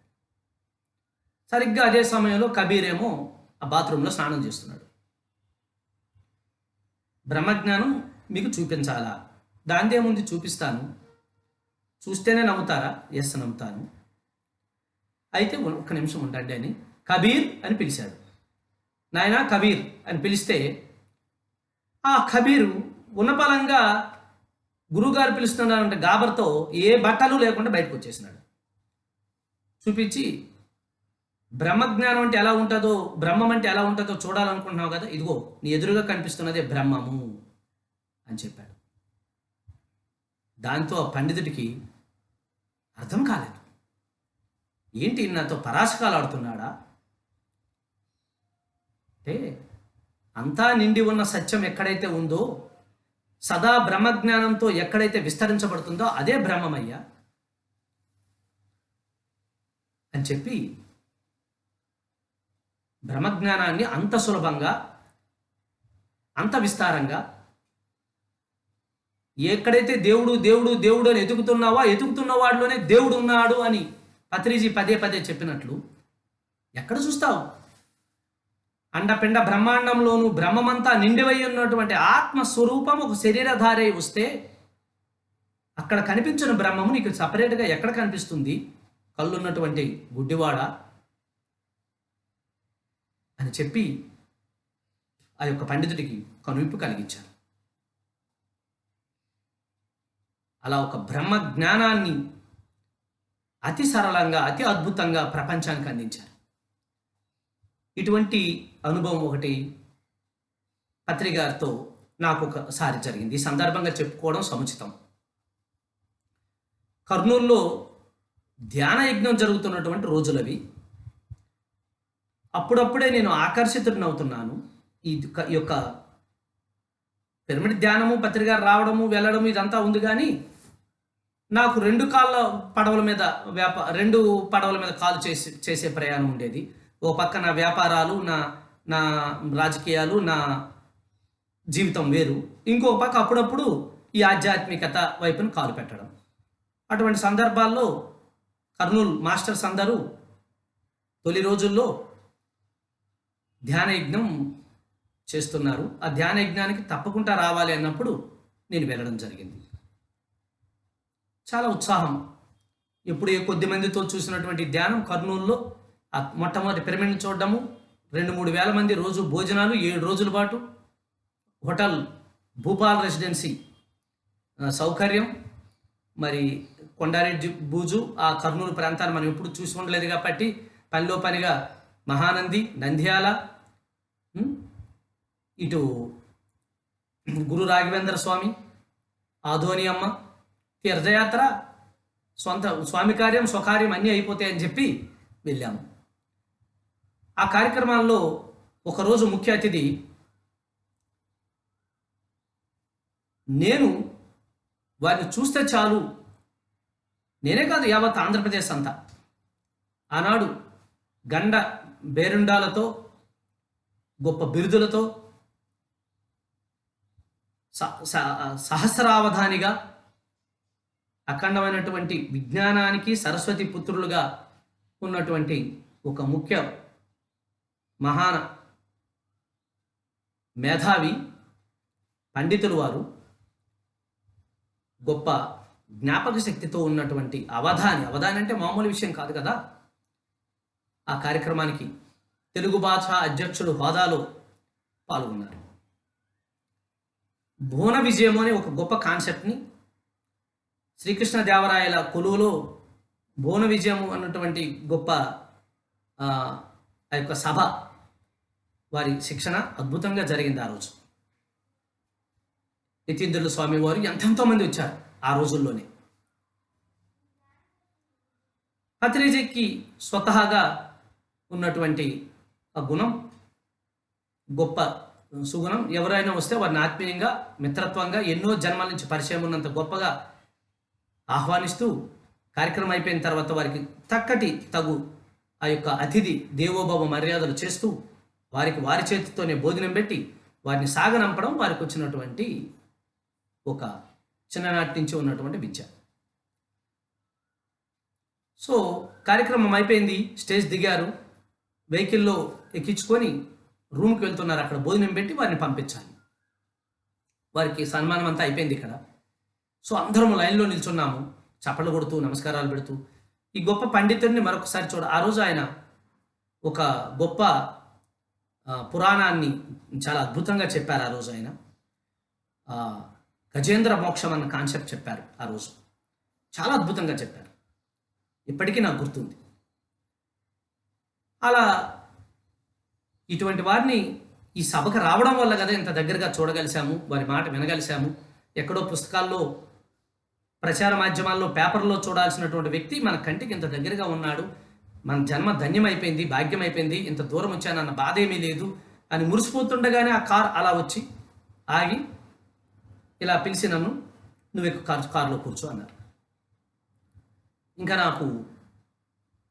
సరిగ్గా అదే సమయంలో కబీర్ ఏమో ఆ బాత్రూంలో స్నానం చేస్తున్నాడు. బ్రహ్మజ్ఞానం మీకు చూపించాలా? దాందేముంది, చూపిస్తాను, చూస్తేనే నమ్ముతారా? ఎస్, నమ్ముతాను. అయితే ఒక్క నిమిషం ఉండండి అని కబీర్ అని పిలిచాడు. నాయనా కబీర్ అని పిలిస్తే ఆ కబీరు ఉన్నపలంగా గురువుగారు పిలుస్తున్నారంటే గాబర్తో ఏ బట్టలు లేకుండా బయటకు వచ్చేసినాడు. చూపించి, బ్రహ్మజ్ఞానం అంటే ఎలా ఉంటుందో, బ్రహ్మం అంటే ఎలా ఉంటుందో చూడాలనుకుంటున్నావు కదా, ఇదిగో నీ ఎదురుగా కనిపిస్తున్నదే బ్రహ్మము అని చెప్పాడు. దాంతో పండితుడికి అర్థం కాలేదు. ఏంటి, నాతో పరాశకాలు ఆడుతున్నాడా అంటే, అంతా నిండి ఉన్న సత్యం ఎక్కడైతే ఉందో, సదా బ్రహ్మజ్ఞానంతో ఎక్కడైతే విస్తరించబడుతుందో అదే బ్రహ్మమయ్యా అని చెప్పి బ్రహ్మజ్ఞానాన్ని అంత సులభంగా, అంత విస్తారంగా, ఎక్కడైతే దేవుడు దేవుడు దేవుడు అని ఎతుకుతున్నావో ఎతుకుతున్న వాడిలోనే దేవుడు ఉన్నాడు అని పత్రిజీ పదే పదే చెప్పినట్లు ఎక్కడ చూస్తావు? అండపిండ బ్రహ్మాండంలోనూ బ్రహ్మమంతా నిండివై ఉన్నటువంటి ఆత్మస్వరూపం ఒక శరీరధారై వస్తే అక్కడ కనిపించిన బ్రహ్మము నీకు సపరేట్గా ఎక్కడ కనిపిస్తుంది? కళ్ళున్నటువంటి గుడ్డివాడ అని చెప్పి ఆ యొక్క పండితుడికి కనువిప్పు కలిగించారు. అలా ఒక బ్రహ్మ జ్ఞానాన్ని అతి సరళంగా, అతి అద్భుతంగా ప్రపంచానికి అందించారు. ఇటువంటి అనుభవం ఒకటి పత్రి గారితో నాకు ఒకసారి జరిగింది. ఈ సందర్భంగా చెప్పుకోవడం సముచితం. కర్నూలులో ధ్యాన యజ్ఞం జరుగుతున్నటువంటి రోజులవి. అప్పుడప్పుడే నేను ఆకర్షితుడినవుతున్నాను. ఈ యొక్క పిరమిడ్ ధ్యానము, పత్రి గారు రావడము వెళ్ళడము ఇదంతా ఉంది. కానీ నాకు రెండు పడవల మీద కాలు చేసే ప్రయాణం ఉండేది. ఓ పక్క నా వ్యాపారాలు, నా రాజకీయాలు, నా జీవితం వేరు. ఇంకో పక్క అప్పుడప్పుడు ఈ ఆధ్యాత్మికత వైపున కాలు పెట్టడం. అటువంటి సందర్భాల్లో కర్నూలు మాస్టర్స్ అందరూ తొలి రోజుల్లో ధ్యాన యజ్ఞం చేస్తున్నారు. ఆ ధ్యాన యజ్ఞానికి తప్పకుండా రావాలి అన్నప్పుడు నేను వెళ్ళడం జరిగింది. చాలా ఉత్సాహం. ఎప్పుడు కొద్ది మందితో చూసినటువంటి ధ్యానం కర్నూలులో మొట్టమొదటి పిరమిడ్ని చూడడము, 2-3 వేల మంది రోజు భోజనాలు, 7 రోజుల పాటు హోటల్ భూపాల్ రెసిడెన్సీ సౌకర్యం. మరి కొండారెడ్డి బూజు ఆ కర్నూలు ప్రాంతాన్ని మనం ఎప్పుడు చూసి ఉండలేదు కాబట్టి పనిలో పనిగా మహానంది, నంద్యాల, ఇటు గురు రాఘవేంద్ర స్వామి, ఆధోని అమ్మ, తీర్థయాత్ర, సొంత స్వామి కార్యం స్వకార్యం అన్నీ అయిపోతాయని చెప్పి వెళ్ళాము. ఆ కార్యక్రమాల్లో ఒకరోజు ముఖ్య అతిథి నేను. వారిని చూస్తే చాలు, నేనే కాదు యావత్ ఆంధ్రప్రదేశ్ అంతా ఆనాడు గండ బేరుండాలతో, గొప్ప బిరుదులతో, సహస్రావధానిగా, అఖండమైనటువంటి విజ్ఞానానికి సరస్వతి పుత్రులుగా ఉన్నటువంటి ఒక ముఖ్య మహాన మేధావి పండితులు వారు, గొప్ప జ్ఞాపక శక్తితో ఉన్నటువంటి అవధాని అంటే మామూలు విషయం కాదు కదా. ఆ కార్యక్రమానికి తెలుగు భాష అధ్యక్షుడు హోదాలో పాల్గొన్నారు. భువన విజయము అనే ఒక గొప్ప కాన్సెప్ట్ని శ్రీకృష్ణదేవరాయల కొలువులో భువన విజయము అన్నటువంటి గొప్ప ఆ యొక్క సభ, వారి శిక్షణ అద్భుతంగా జరిగింది. ఆ రోజు యతీంద్రుల స్వామి వారు ఎంతెంతో మంది వచ్చారు ఆ రోజుల్లోనే. పత్రిజీకి స్వతహాగా ఉన్నటువంటి ఆ గుణం, గొప్ప సుగుణం. ఎవరైనా వస్తే వారిని ఆత్మీయంగా, మిత్రత్వంగా, ఎన్నో జన్మల నుంచి పరిచయం ఉన్నంత గొప్పగా ఆహ్వానిస్తూ, కార్యక్రమం అయిపోయిన తర్వాత వారికి తగు ఆ యొక్క అతిథి దేవోభవ మర్యాదలు చేస్తూ, వారికి వారి చేతితోనే భోజనం పెట్టి వారిని సాగనంపడం వారికి వచ్చినటువంటి ఒక చిన్ననాటి నుంచి ఉన్నటువంటి విద్య. సో కార్యక్రమం అయిపోయింది, స్టేజ్ దిగారు, వెహికల్లో ఎక్కించుకొని రూమ్కి వెళ్తున్నారు. అక్కడ భోజనం పెట్టి వారిని పంపించాలి. వారికి సన్మానం అంతా అయిపోయింది ఇక్కడ. సో అందరం లైన్లో నిల్చున్నాము, చప్పట్లు కొడుతూ నమస్కారాలు పెడుతూ. ఈ గొప్ప పండితుడిని మరొకసారి ఆ రోజు ఆయన ఒక గొప్ప పురాణాన్ని చాలా అద్భుతంగా చెప్పారు. ఆ రోజు ఆయన గజేంద్ర మోక్షం అన్న కాన్సెప్ట్ చెప్పారు. ఆ రోజు చాలా అద్భుతంగా చెప్పారు, ఇప్పటికీ నాకు గుర్తుంది. అలా ఇటువంటి వారిని ఈ సభకు రావడం వల్ల కదా ఇంత దగ్గరగా చూడగలిసాము, వారి మాట వినగలిసాము. ఎక్కడో పుస్తకాల్లో, ప్రచార మాధ్యమాల్లో, పేపర్లో చూడాల్సినటువంటి వ్యక్తి మన కంటికి ఇంత దగ్గరగా ఉన్నాడు. మన జన్మ ధన్యమైపోయింది, భాగ్యం అయిపోయింది, ఇంత దూరం వచ్చానన్న బాధ ఏమీ లేదు అని మురిసిపోతుండగానే ఆ కార్ అలా వచ్చి ఆగి ఇలా పిలిచి నన్ను, నువ్వు కారులో కూర్చో అన్నారు. ఇంకా నాకు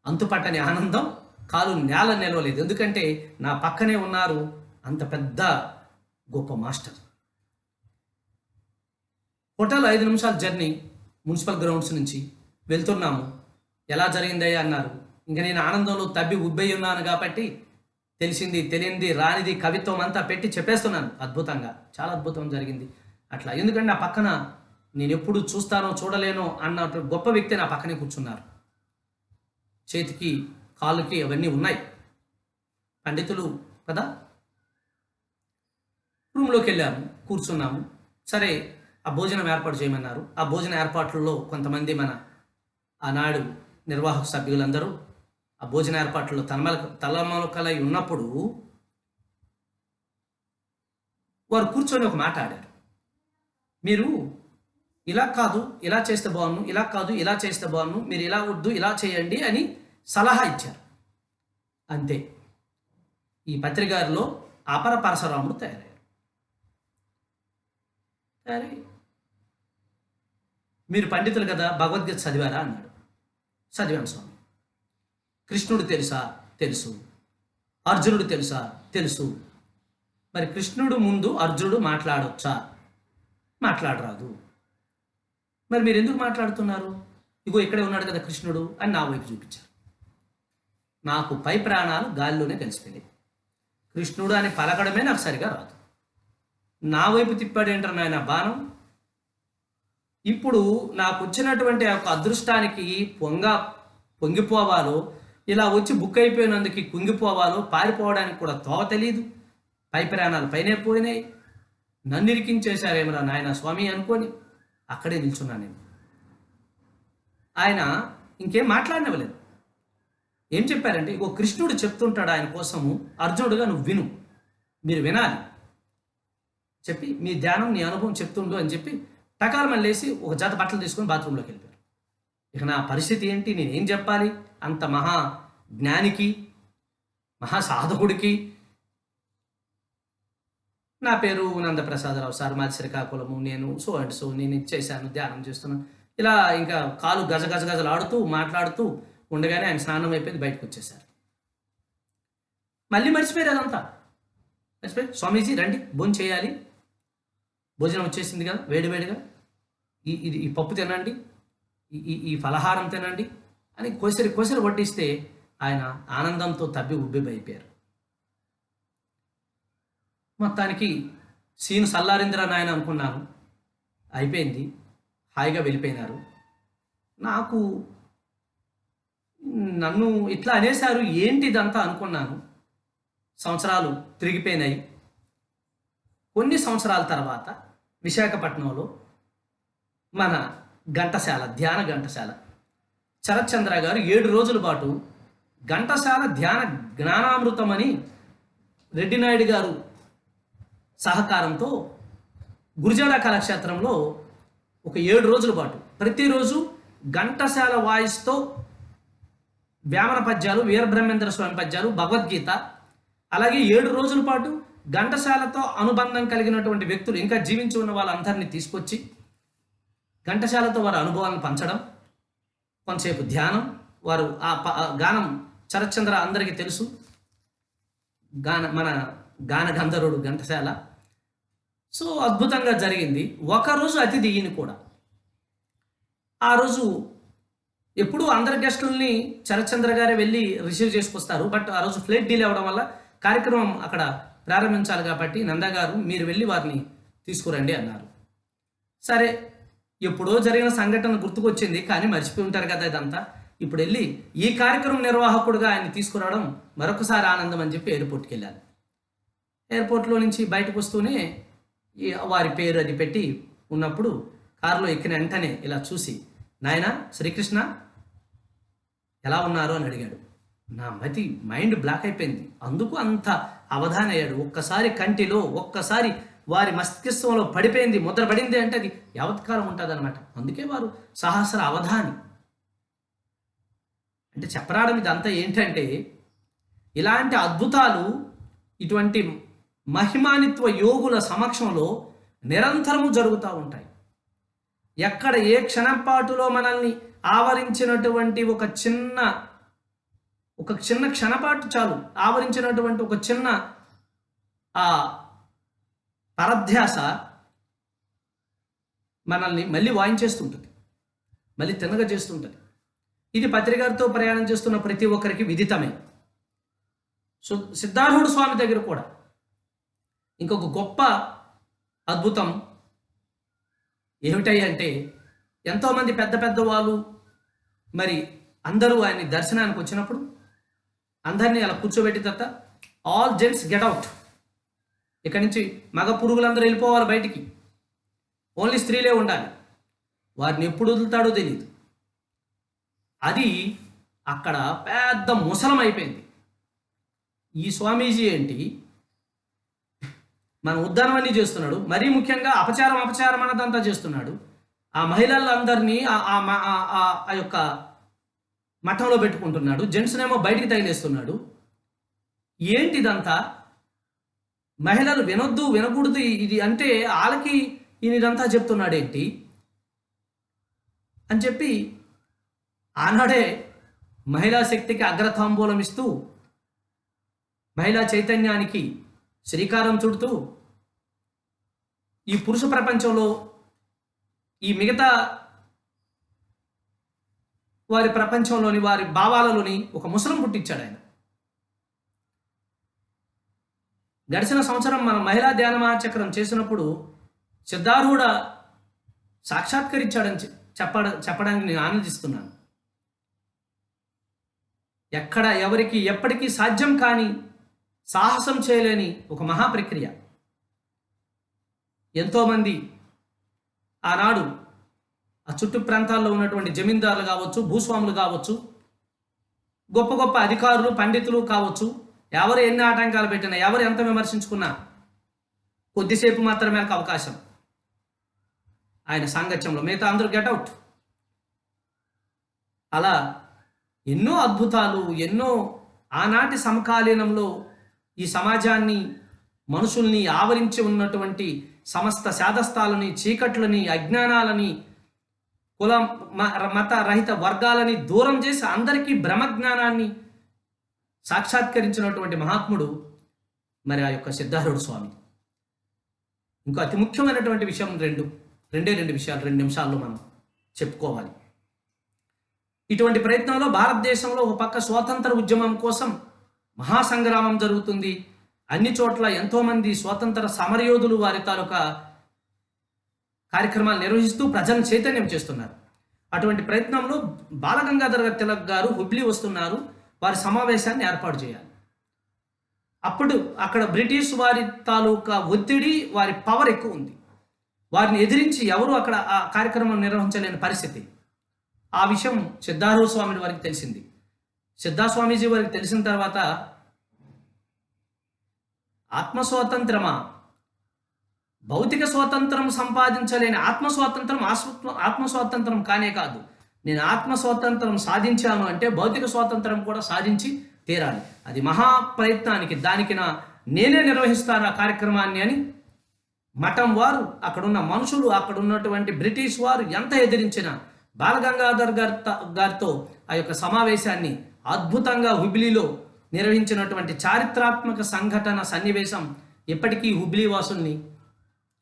అంతుపట్టని ఆనందం, కాలు నేల నిలవలేదు. ఎందుకంటే నా పక్కనే ఉన్నారు అంత పెద్ద గొప్ప మాస్టర్. హోటల్ 5 నిమిషాల జర్నీ మున్సిపల్ గ్రౌండ్స్ నుంచి వెళ్తున్నాము. ఎలా జరిగిందయ్యా అన్నారు. ఇంకా నేను ఆనందంలో తబ్బి ఉబ్బయి ఉన్నాను కాబట్టి తెలిసింది తెలియంది రానిది కవిత్వం అంతా పెట్టి చెప్పేస్తున్నాను. అద్భుతంగా, చాలా అద్భుతం జరిగింది అట్లా. ఎందుకంటే నా పక్కన నేను ఎప్పుడు చూస్తానో చూడలేనో అన్నట్టు గొప్ప వ్యక్తి నా పక్కనే కూర్చున్నారు. చేతికి కాళ్ళకి అవన్నీ ఉన్నాయి, పండితులు కదా. రూమ్లోకి వెళ్ళాము, కూర్చున్నాము. సరే, ఆ భోజనం ఏర్పాటు చేయమన్నారు. ఆ భోజన ఏర్పాట్లలో కొంతమంది మన ఆనాడు నిర్వాహక సభ్యులందరూ ఆ భోజన ఏర్పాట్లలో తలమలకలై ఉన్నప్పుడు వారు కూర్చొని ఒక మాట ఆడారు. మీరు ఇలా కాదు ఇలా చేస్తే బాగున్ను, ఇలా కాదు ఇలా చేస్తే బాగున్ను, మీరు ఇలా వద్దు ఇలా చేయండి అని సలహా ఇచ్చారు. అంతే, ఈ పత్రికారిలో అపర పరశురాముడు తయారయ్యారు. మీరు పండితులు కదా, భగవద్గీత చదివారా అన్నాడు. చదివాను స్వామి. కృష్ణుడు తెలుసా? తెలుసు. అర్జునుడు తెలుసా? తెలుసు. మరి కృష్ణుడు ముందు అర్జునుడు మాట్లాడొచ్చా? మాట్లాడరాదు. మరి మీరు ఎందుకు మాట్లాడుతున్నారు? ఇగో ఇక్కడే ఉన్నాడు కదా కృష్ణుడు అని నా వైపు చూపించారు. నాకు పై ప్రాణాలు గాలిలోనే కలిసిపోయాయి. కృష్ణుడు అని పలకడమే నాకు సరిగా రాదు. నా వైపు తిప్పాడేంటారు నాయన బాణం. ఇప్పుడు నాకు వచ్చినటువంటి ఆ యొక్క అదృష్టానికి పొంగిపోవాలో, ఇలా వచ్చి బుక్ అయిపోయినందుకు కుంగిపోవాలో, పారిపోవడానికి కూడా తోవ తెలీదు. పై ప్రాణాలు పైనే పోయినాయి. నన్ను ఇరికించేశారేమరా నాయన స్వామి అనుకొని అక్కడే నిల్చున్నాను నేను. ఆయన ఇంకేం మాట్లాడినవ్వలేదు. ఏం చెప్పారంటే, ఇగో కృష్ణుడు చెప్తుంటాడు ఆయన కోసము, అర్జునుడుగా నువ్వు విను, మీరు వినాలి చెప్పి మీ ధ్యానం నీ అనుభవం చెప్తుండు అని చెప్పి టకాలమని లేసి ఒక జత బట్టలు తీసుకొని బాత్రూంలోకి వెళ్ళిపోయారు. ఇక నా పరిస్థితి ఏంటి, నేనేం చెప్పాలి? అంత మహా జ్ఞానికి, మహా సాధకుడికి, నా పేరు నందప్రసాదరావు సార్, మాది శ్రీకాకుళము, నేను సో అండ్ సో, నేను ఇచ్చేసాను, ధ్యానం చేస్తున్నాను, ఇలా ఇంకా కాలు గజగజలు ఆడుతూ మాట్లాడుతూ ఉండగానే ఆయన స్నానం అయిపోయింది, బయటకు వచ్చేసారు. మళ్ళీ మర్చిపోయారు అదంతా. మర్చిపోయి స్వామీజీ రండి భోజనం చేయాలి, భోజనం వచ్చేసింది కదా వేడివేడిగా, ఈ పప్పు తినండి, ఈ ఫలహారం తినండి అని కోసరి వడ్డిస్తే ఆయన ఆనందంతో తబ్బి ఉబ్బిపోయిపోయారు. మొత్తానికి సీను సల్లారింద్ర నాయన అనుకున్నాను, అయిపోయింది, హాయిగా వెళ్ళిపోయినారు. నన్ను ఇట్లా అనేశారు ఏంటి ఇదంతా అనుకున్నాను. సంవత్సరాలు తిరిగిపోయినాయి. కొన్ని సంవత్సరాల తర్వాత విశాఖపట్నంలో మన ఘంటసాల, ధ్యాన ఘంటసాల శరత్చంద్ర గారు 7 రోజుల పాటు ఘంటసాల ధ్యాన జ్ఞానామృతం అని రెడ్డినాయుడు గారు సహకారంతో గురుజాల కళాక్షేత్రంలో ఒక 7 రోజుల పాటు ప్రతిరోజు ఘంటసాల వాయిస్తో వేమన పద్యాలు, వీరబ్రహ్మేంద్ర స్వామి పద్యాలు, భగవద్గీత, అలాగే 7 రోజుల పాటు ఘంటసాలతో అనుబంధం కలిగినటువంటి వ్యక్తులు, ఇంకా జీవించి ఉన్న వాళ్ళందరినీ తీసుకొచ్చి ఘంటసాలతో వారి అనుభవాలను పంచడం, కొంతసేపు ధ్యానం, వారు ఆ గానం శరత్చంద్ర అందరికీ తెలుసు, మన గాన గంధర్వుడు ఘంటసాల. సో అద్భుతంగా జరిగింది. ఒకరోజు అతిథి ఈయన కూడా. ఆ రోజు ఎప్పుడూ అందరి గెస్టుల్ని శరత్చంద్ర గారే వెళ్ళి రిసీవ్ చేసుకొస్తారు. బట్ ఆ రోజు ఫ్లైట్ డీలే అవ్వడం వల్ల కార్యక్రమం అక్కడ ప్రారంభించాలి కాబట్టి నందా గారు మీరు వెళ్ళి వారిని తీసుకురండి అన్నారు. సరే, ఎప్పుడో జరిగిన సంఘటన గుర్తుకొచ్చింది, కానీ మర్చిపోయి ఉంటారు కదా ఇదంతా. ఇప్పుడు వెళ్ళి ఈ కార్యక్రమం నిర్వాహకుడుగా ఆయన తీసుకురావడం మరొకసారి ఆనందం అని చెప్పి ఎయిర్పోర్ట్కి వెళ్ళాను. ఎయిర్పోర్ట్లో నుంచి బయటకు వస్తూనే వారి పేరు అది పెట్టి ఉన్నప్పుడు కారులో ఎక్కిన వెంటనే ఇలా చూసి, నాయన శ్రీకృష్ణ ఎలా ఉన్నారు అని అడిగాడు. నా మైండ్ బ్లాక్ అయిపోయింది. అందుకు అంత అవధానం అయ్యాడు. ఒక్కసారి కంటిలో, ఒక్కసారి వారి మస్తిష్కంలో పడిపోయింది, ముద్ర పడింది అంటే అది యావత్కాలం ఉంటుంది అనమాట. అందుకే వారు సహస్ర అవధాని అంటే చెప్పరాడం. ఇదంతా ఏంటంటే ఇలాంటి అద్భుతాలు ఇటువంటి మహిమానిత్వ యోగుల సమక్షంలో నిరంతరము జరుగుతూ ఉంటాయి. ఎక్కడ ఏ క్షణపాటులో మనల్ని ఆవరించినటువంటి ఒక చిన్న ఒక చిన్న క్షణపాటు చాలు ఆవరించినటువంటి ఒక చిన్న ఆ పరధ్యాస మనల్ని మళ్ళీ వాయించేస్తుంటుంది, మళ్ళీ తిన్నగా చేస్తుంటుంది. ఇది పత్రిగారితో ప్రయాణం చేస్తున్న ప్రతి ఒక్కరికి విదితమే. సో సిద్ధారూఢ స్వామి దగ్గర కూడా ఇంకొక గొప్ప అద్భుతం ఏమిటాయి అంటే, ఎంతోమంది పెద్ద పెద్ద వాళ్ళు మరి అందరూ ఆయన్ని దర్శనానికి వచ్చినప్పుడు అందరినీ అలా కూర్చోబెట్టి తర్వాత ఆల్ జెంట్స్ గెట్ అవుట్, ఇక్కడి నుంచి మగ పురుగులందరూ వెళ్ళిపోవాలి బయటికి, ఓన్లీ స్త్రీలే ఉండాలి. వారిని ఎప్పుడు వదులుతాడో తెలియదు. అది అక్కడ పెద్ద ముసలం అయిపోయింది. ఈ స్వామీజీ ఏంటి మన ఉద్దానం అన్నీ చేస్తున్నాడు, మరీ ముఖ్యంగా అపచారం అన్నదంతా చేస్తున్నాడు. ఆ మహిళలందరినీ ఆ యొక్క మఠంలో పెట్టుకుంటున్నాడు, జెంట్స్నేమో బయటికి తగిలేస్తున్నాడు. ఏంటిదంతా? మహిళలు వినొద్దు వినకూడదు ఇది అంటే వాళ్ళకి ఈయన ఇదంతా చెప్తున్నాడేంటి అని చెప్పి ఆనాడే మహిళా శక్తికి అగ్రతాంబూలం ఇస్తూ మహిళా చైతన్యానికి శ్రీకారం చుడుతూ ఈ పురుష ప్రపంచంలో ఈ మిగతా వారి ప్రపంచంలోని వారి భావాలలోని ఒక ముసలం పుట్టించాడు ఆయన. గడిచిన సంవత్సరం మనం మహిళా ధ్యాన మహాచక్రం చేసినప్పుడు సిద్ధారూఢ సాక్షాత్కరించాడని చెప్పడానికి నేను ఆనందిస్తున్నాను. ఎక్కడ ఎవరికి ఎప్పటికీ సాధ్యం కాని సాహసం చేయలేని ఒక మహాప్రక్రియ. ఎంతోమంది ఆనాడు ఆ చుట్టు ప్రాంతాల్లో ఉన్నటువంటి జమీందారులు కావచ్చు, భూస్వాములు కావచ్చు, గొప్ప గొప్ప అధికారులు పండితులు కావచ్చు, ఎవరు ఎన్ని ఆటంకాలు పెట్టినా, ఎవరు ఎంత విమర్శించుకున్నా కొద్దిసేపు మాత్రమే అవకాశం ఆయన సాంగత్యంలో, మిగతా అందరూ గెట్అవుట్. అలా ఎన్నో అద్భుతాలు, ఎన్నో ఆనాటి సమకాలీనంలో ఈ సమాజాన్ని మనుషుల్ని ఆవరించి ఉన్నటువంటి సమస్త శాదస్థాలని, చీకట్లని, అజ్ఞానాలని, కుల మత రహిత వర్గాలని దూరం చేసి అందరికీ బ్రహ్మజ్ఞానాన్ని సాక్షాత్కరించినటువంటి మహాత్ముడు మరి ఆ యొక్క సిద్ధారూఢ స్వామి. ఇంకో అతి ముఖ్యమైనటువంటి విషయం రెండు విషయాలు 2 నిమిషాల్లో మనం చెప్పుకోవాలి. ఇటువంటి ప్రయత్నంలో భారతదేశంలో ఒక పక్క స్వాతంత్ర ఉద్యమం కోసం మహాసంగ్రామం జరుగుతుంది. అన్ని చోట్ల ఎంతోమంది స్వాతంత్ర సమరయోధులు వారి తాలూకా కార్యక్రమాలు నిర్వహిస్తూ ప్రజలను చైతన్యం చేస్తున్నారు. అటువంటి ప్రయత్నంలో బాలగంగాధర తిలక్ గారు హుబ్లీ వస్తున్నారు. వారి సమావేశాన్ని ఏర్పాటు చేయాలి. అప్పుడు అక్కడ బ్రిటిష్ వారి తాలూకా ఒత్తిడి, వారి పవర్ ఎక్కువ ఉంది. వారిని ఎదిరించి ఎవరు అక్కడ ఆ కార్యక్రమం నిర్వహించలేని పరిస్థితి. ఆ విషయం సిద్ధారూఢ స్వామి వారికి తెలిసింది. సిద్ధాస్వామీజీ వారికి తెలిసిన తర్వాత ఆత్మస్వాతంత్రమా, భౌతిక స్వాతంత్రం సంపాదించలేని ఆత్మస్వాతంత్రం కానే కాదు, నేను ఆత్మస్వాతంత్రం సాధించాను అంటే భౌతిక స్వాతంత్రం కూడా సాధించి తీరాలి. అది మహా ప్రయత్నానికి దానికి నేనే నిర్వహిస్తాను ఆ కార్యక్రమాన్ని అని మఠం వారు, అక్కడున్న మనుషులు, అక్కడున్నటువంటి బ్రిటిష్ వారు ఎంత ఎదిరించినా బాలగంగాధర్ గారితో ఆ యొక్క సమావేశాన్ని అద్భుతంగా హుబ్లీలో నిర్వహించినటువంటి చారిత్రాత్మక సంఘటన సన్నివేశం ఇప్పటికీ హుబ్లీ వాసుల్ని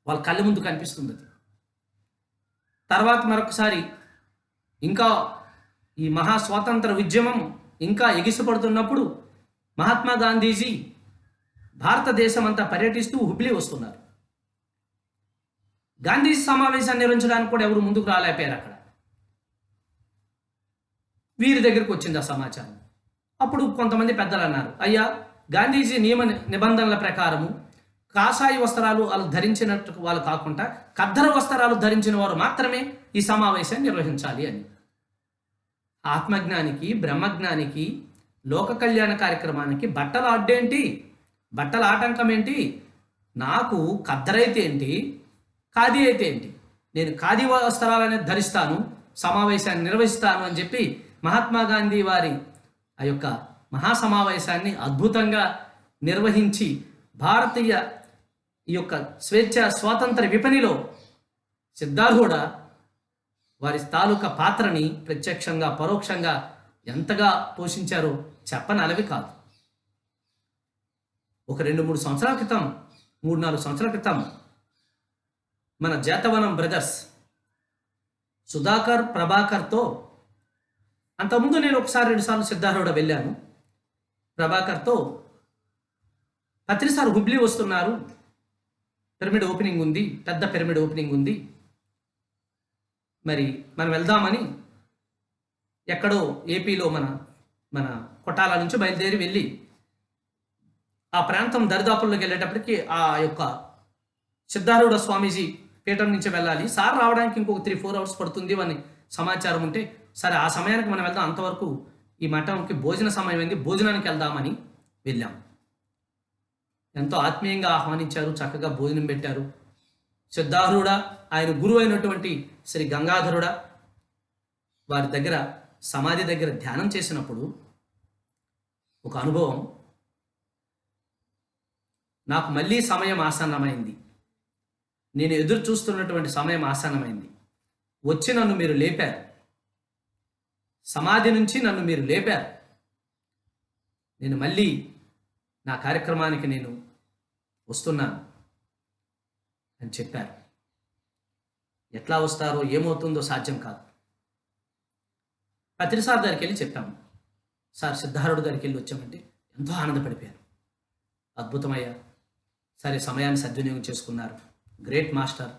వాళ్ళ కళ్ళ ముందు కనిపిస్తుంది. తర్వాత మరొకసారి ఇంకా ఈ మహా స్వాతంత్ర ఉద్యమం ఇంకా ఎగిసిపడుతున్నప్పుడు మహాత్మా గాంధీజీ భారతదేశం అంతా పర్యటిస్తూ హుబ్లీ వస్తున్నారు. గాంధీజీ సమావేశాన్ని నిర్వహించడానికి కూడా ఎవరు ముందుకు రాలేకపోయారు. అక్కడ వీరి దగ్గరకు వచ్చింది ఆ సమాచారం. అప్పుడు కొంతమంది పెద్దలు అన్నారు, అయ్యా గాంధీజీ నియమ నిబంధనల ప్రకారము కాషాయ వస్త్రాలు వాళ్ళు ధరించినట్టు వాళ్ళు కాకుండా ఖద్దరు వస్త్రాలు ధరించిన వారు మాత్రమే ఈ సమావేశాన్ని నిర్వహించాలి అని. ఆత్మజ్ఞానికి, బ్రహ్మజ్ఞానికి, లోక కళ్యాణ కార్యక్రమానికి బట్టల అడ్డేంటి, బట్టల ఆటంకం ఏంటి? నాకు ఖద్దరైతే ఏంటి, ఖాదీ అయితే ఏంటి, నేను ఖాదీ వస్త్రాలనే ధరిస్తాను, సమావేశాన్ని నిర్వహిస్తాను అని చెప్పి మహాత్మా గాంధీ వారి ఆ యొక్క మహాసమావేశాన్ని అద్భుతంగా నిర్వహించి భారతీయ ఈ యొక్క స్వేచ్ఛ స్వాతంత్ర విపణిలో సిద్ధారూఢ వారి తాలూకా పాత్రని ప్రత్యక్షంగా పరోక్షంగా ఎంతగా పోషించారో చెప్పనలవి కాదు. ఒక 2-3 సంవత్సరాల క్రితం, 3-4 సంవత్సరాల క్రితం మన జేతవనం బ్రదర్స్ సుధాకర్, ప్రభాకర్తో, అంతకుముందు నేను 1-2 సార్లు సిద్ధారూఢ వెళ్ళాను. ప్రభాకర్తో పత్రిసారి హుబ్లీ వస్తున్నారు, పిరమిడ్ ఓపెనింగ్ ఉంది, పెద్ద పిరమిడ్ ఓపెనింగ్ ఉంది, మరి మనం వెళ్దామని ఎక్కడో ఏపీలో మన కొట్టాల నుంచి బయలుదేరి వెళ్ళి ఆ ప్రాంతం దరిదాపుల్లోకి వెళ్ళేటప్పటికి ఆ యొక్క సిద్ధారూఢ స్వామీజీ పీఠం నుంచి వెళ్ళాలి, సార్ రావడానికి ఇంకొక 3-4 అవర్స్ పడుతుంది అని సమాచారం ఉంటే, సరే ఆ సమయానికి మనం వెళ్దాం, అంతవరకు ఈ మఠంకి భోజన సమయం అయింది, భోజనానికి వెళ్దామని వెళ్ళాం. ఎంతో ఆత్మీయంగా ఆహ్వానించారు, చక్కగా భోజనం పెట్టారు. సిద్ధారూఢ, ఆయన గురువు అయినటువంటి శ్రీ గంగాధరుడ వారి దగ్గర సమాధి దగ్గర ధ్యానం చేసినప్పుడు ఒక అనుభవం, నాకు మళ్ళీ సమయం ఆసన్నమైంది, నేను ఎదురు చూస్తున్నటువంటి సమయం ఆసన్నమైంది, వచ్చి నన్ను మీరు లేపారు, సమాధి నుంచి నన్ను మీరు లేపారు, నేను మళ్ళీ నా కార్యక్రమానికి నేను వస్తున్నాను అని చెప్పారు. ఎట్లా వస్తారో ఏమవుతుందో సాధ్యం కాదు. పత్రిసార్ దగ్గరికి వెళ్ళి చెప్పాము, సార్ సిద్ధారూఢ దగ్గరికి వెళ్ళి వచ్చామంటే ఎంతో ఆనందపడిపోయారు. అద్భుతమయ్యా, సరే సమయాన్ని సద్వినియోగం చేసుకున్నారు, గ్రేట్ మాస్టర్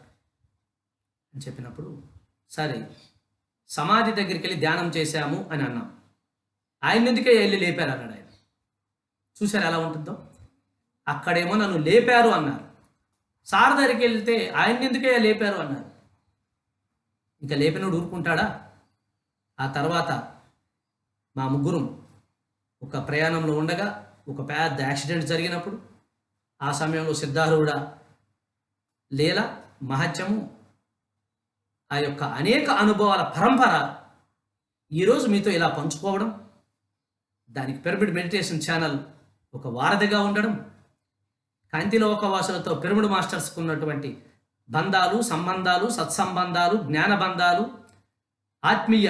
అని చెప్పినప్పుడు, సరే సమాధి దగ్గరికి వెళ్ళి ధ్యానం చేశాము అని అన్నాం. ఆయన ఎందుకే వెళ్ళి లేపారు అన్నాడు ఆయన. చూశారు ఎలా ఉంటుందో? అక్కడేమో నన్ను లేపారు అన్నారు, సార్ దగ్గరికి వెళ్తే ఆయన ఎందుకే లేపారు అన్నారు. ఇంకా లేపినోడు ఊరుకుంటాడా? ఆ తర్వాత మా ముగ్గురం ఒక ప్రయాణంలో ఉండగా ఒక పెద్ద యాక్సిడెంట్ జరిగినప్పుడు, ఆ సమయంలో సిద్ధారూఢ లీల మహత్యము, ఆ యొక్క అనేక అనుభవాల పరంపర ఈరోజు మీతో ఇలా పంచుకోవడం, దానికి పిరమిడ్ మెడిటేషన్ ఛానల్ ఒక వారధిగా ఉండడం, కాంతిలోకవాసులతో పిరమిడ్ మాస్టర్స్కు ఉన్నటువంటి బంధాలు, సంబంధాలు, సత్సంబంధాలు, జ్ఞానబంధాలు, ఆత్మీయ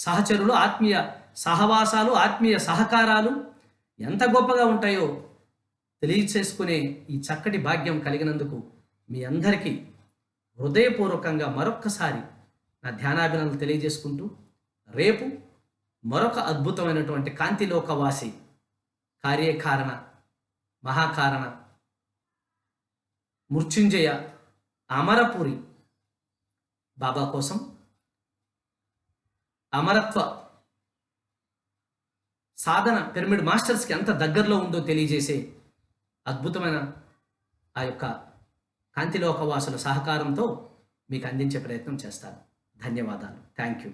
సహచరులు, ఆత్మీయ సహవాసాలు, ఆత్మీయ సహకారాలు ఎంత గొప్పగా ఉంటాయో తెలియచేసుకునే ఈ చక్కటి భాగ్యం కలిగినందుకు మీ అందరికీ హృదయపూర్వకంగా మరొక్కసారి నా ధ్యానాభినందనలు తెలియజేసుకుంటూ, రేపు మరొక అద్భుతమైనటువంటి కాంతిలోకవాసి, కార్యకారణ, మహాకారణ, మృత్యుంజయ, అమరపురి బాబా కోసం అమరత్వ సాధన పిరమిడ్ మాస్టర్స్కి ఎంత దగ్గరలో ఉందో తెలియజేసే అద్భుతమైన ఆ యొక్క కాంతిలోకవాసుల సహకారంతో మీకు అందించే ప్రయత్నం చేస్తాను. ధన్యవాదాలు. Thank you.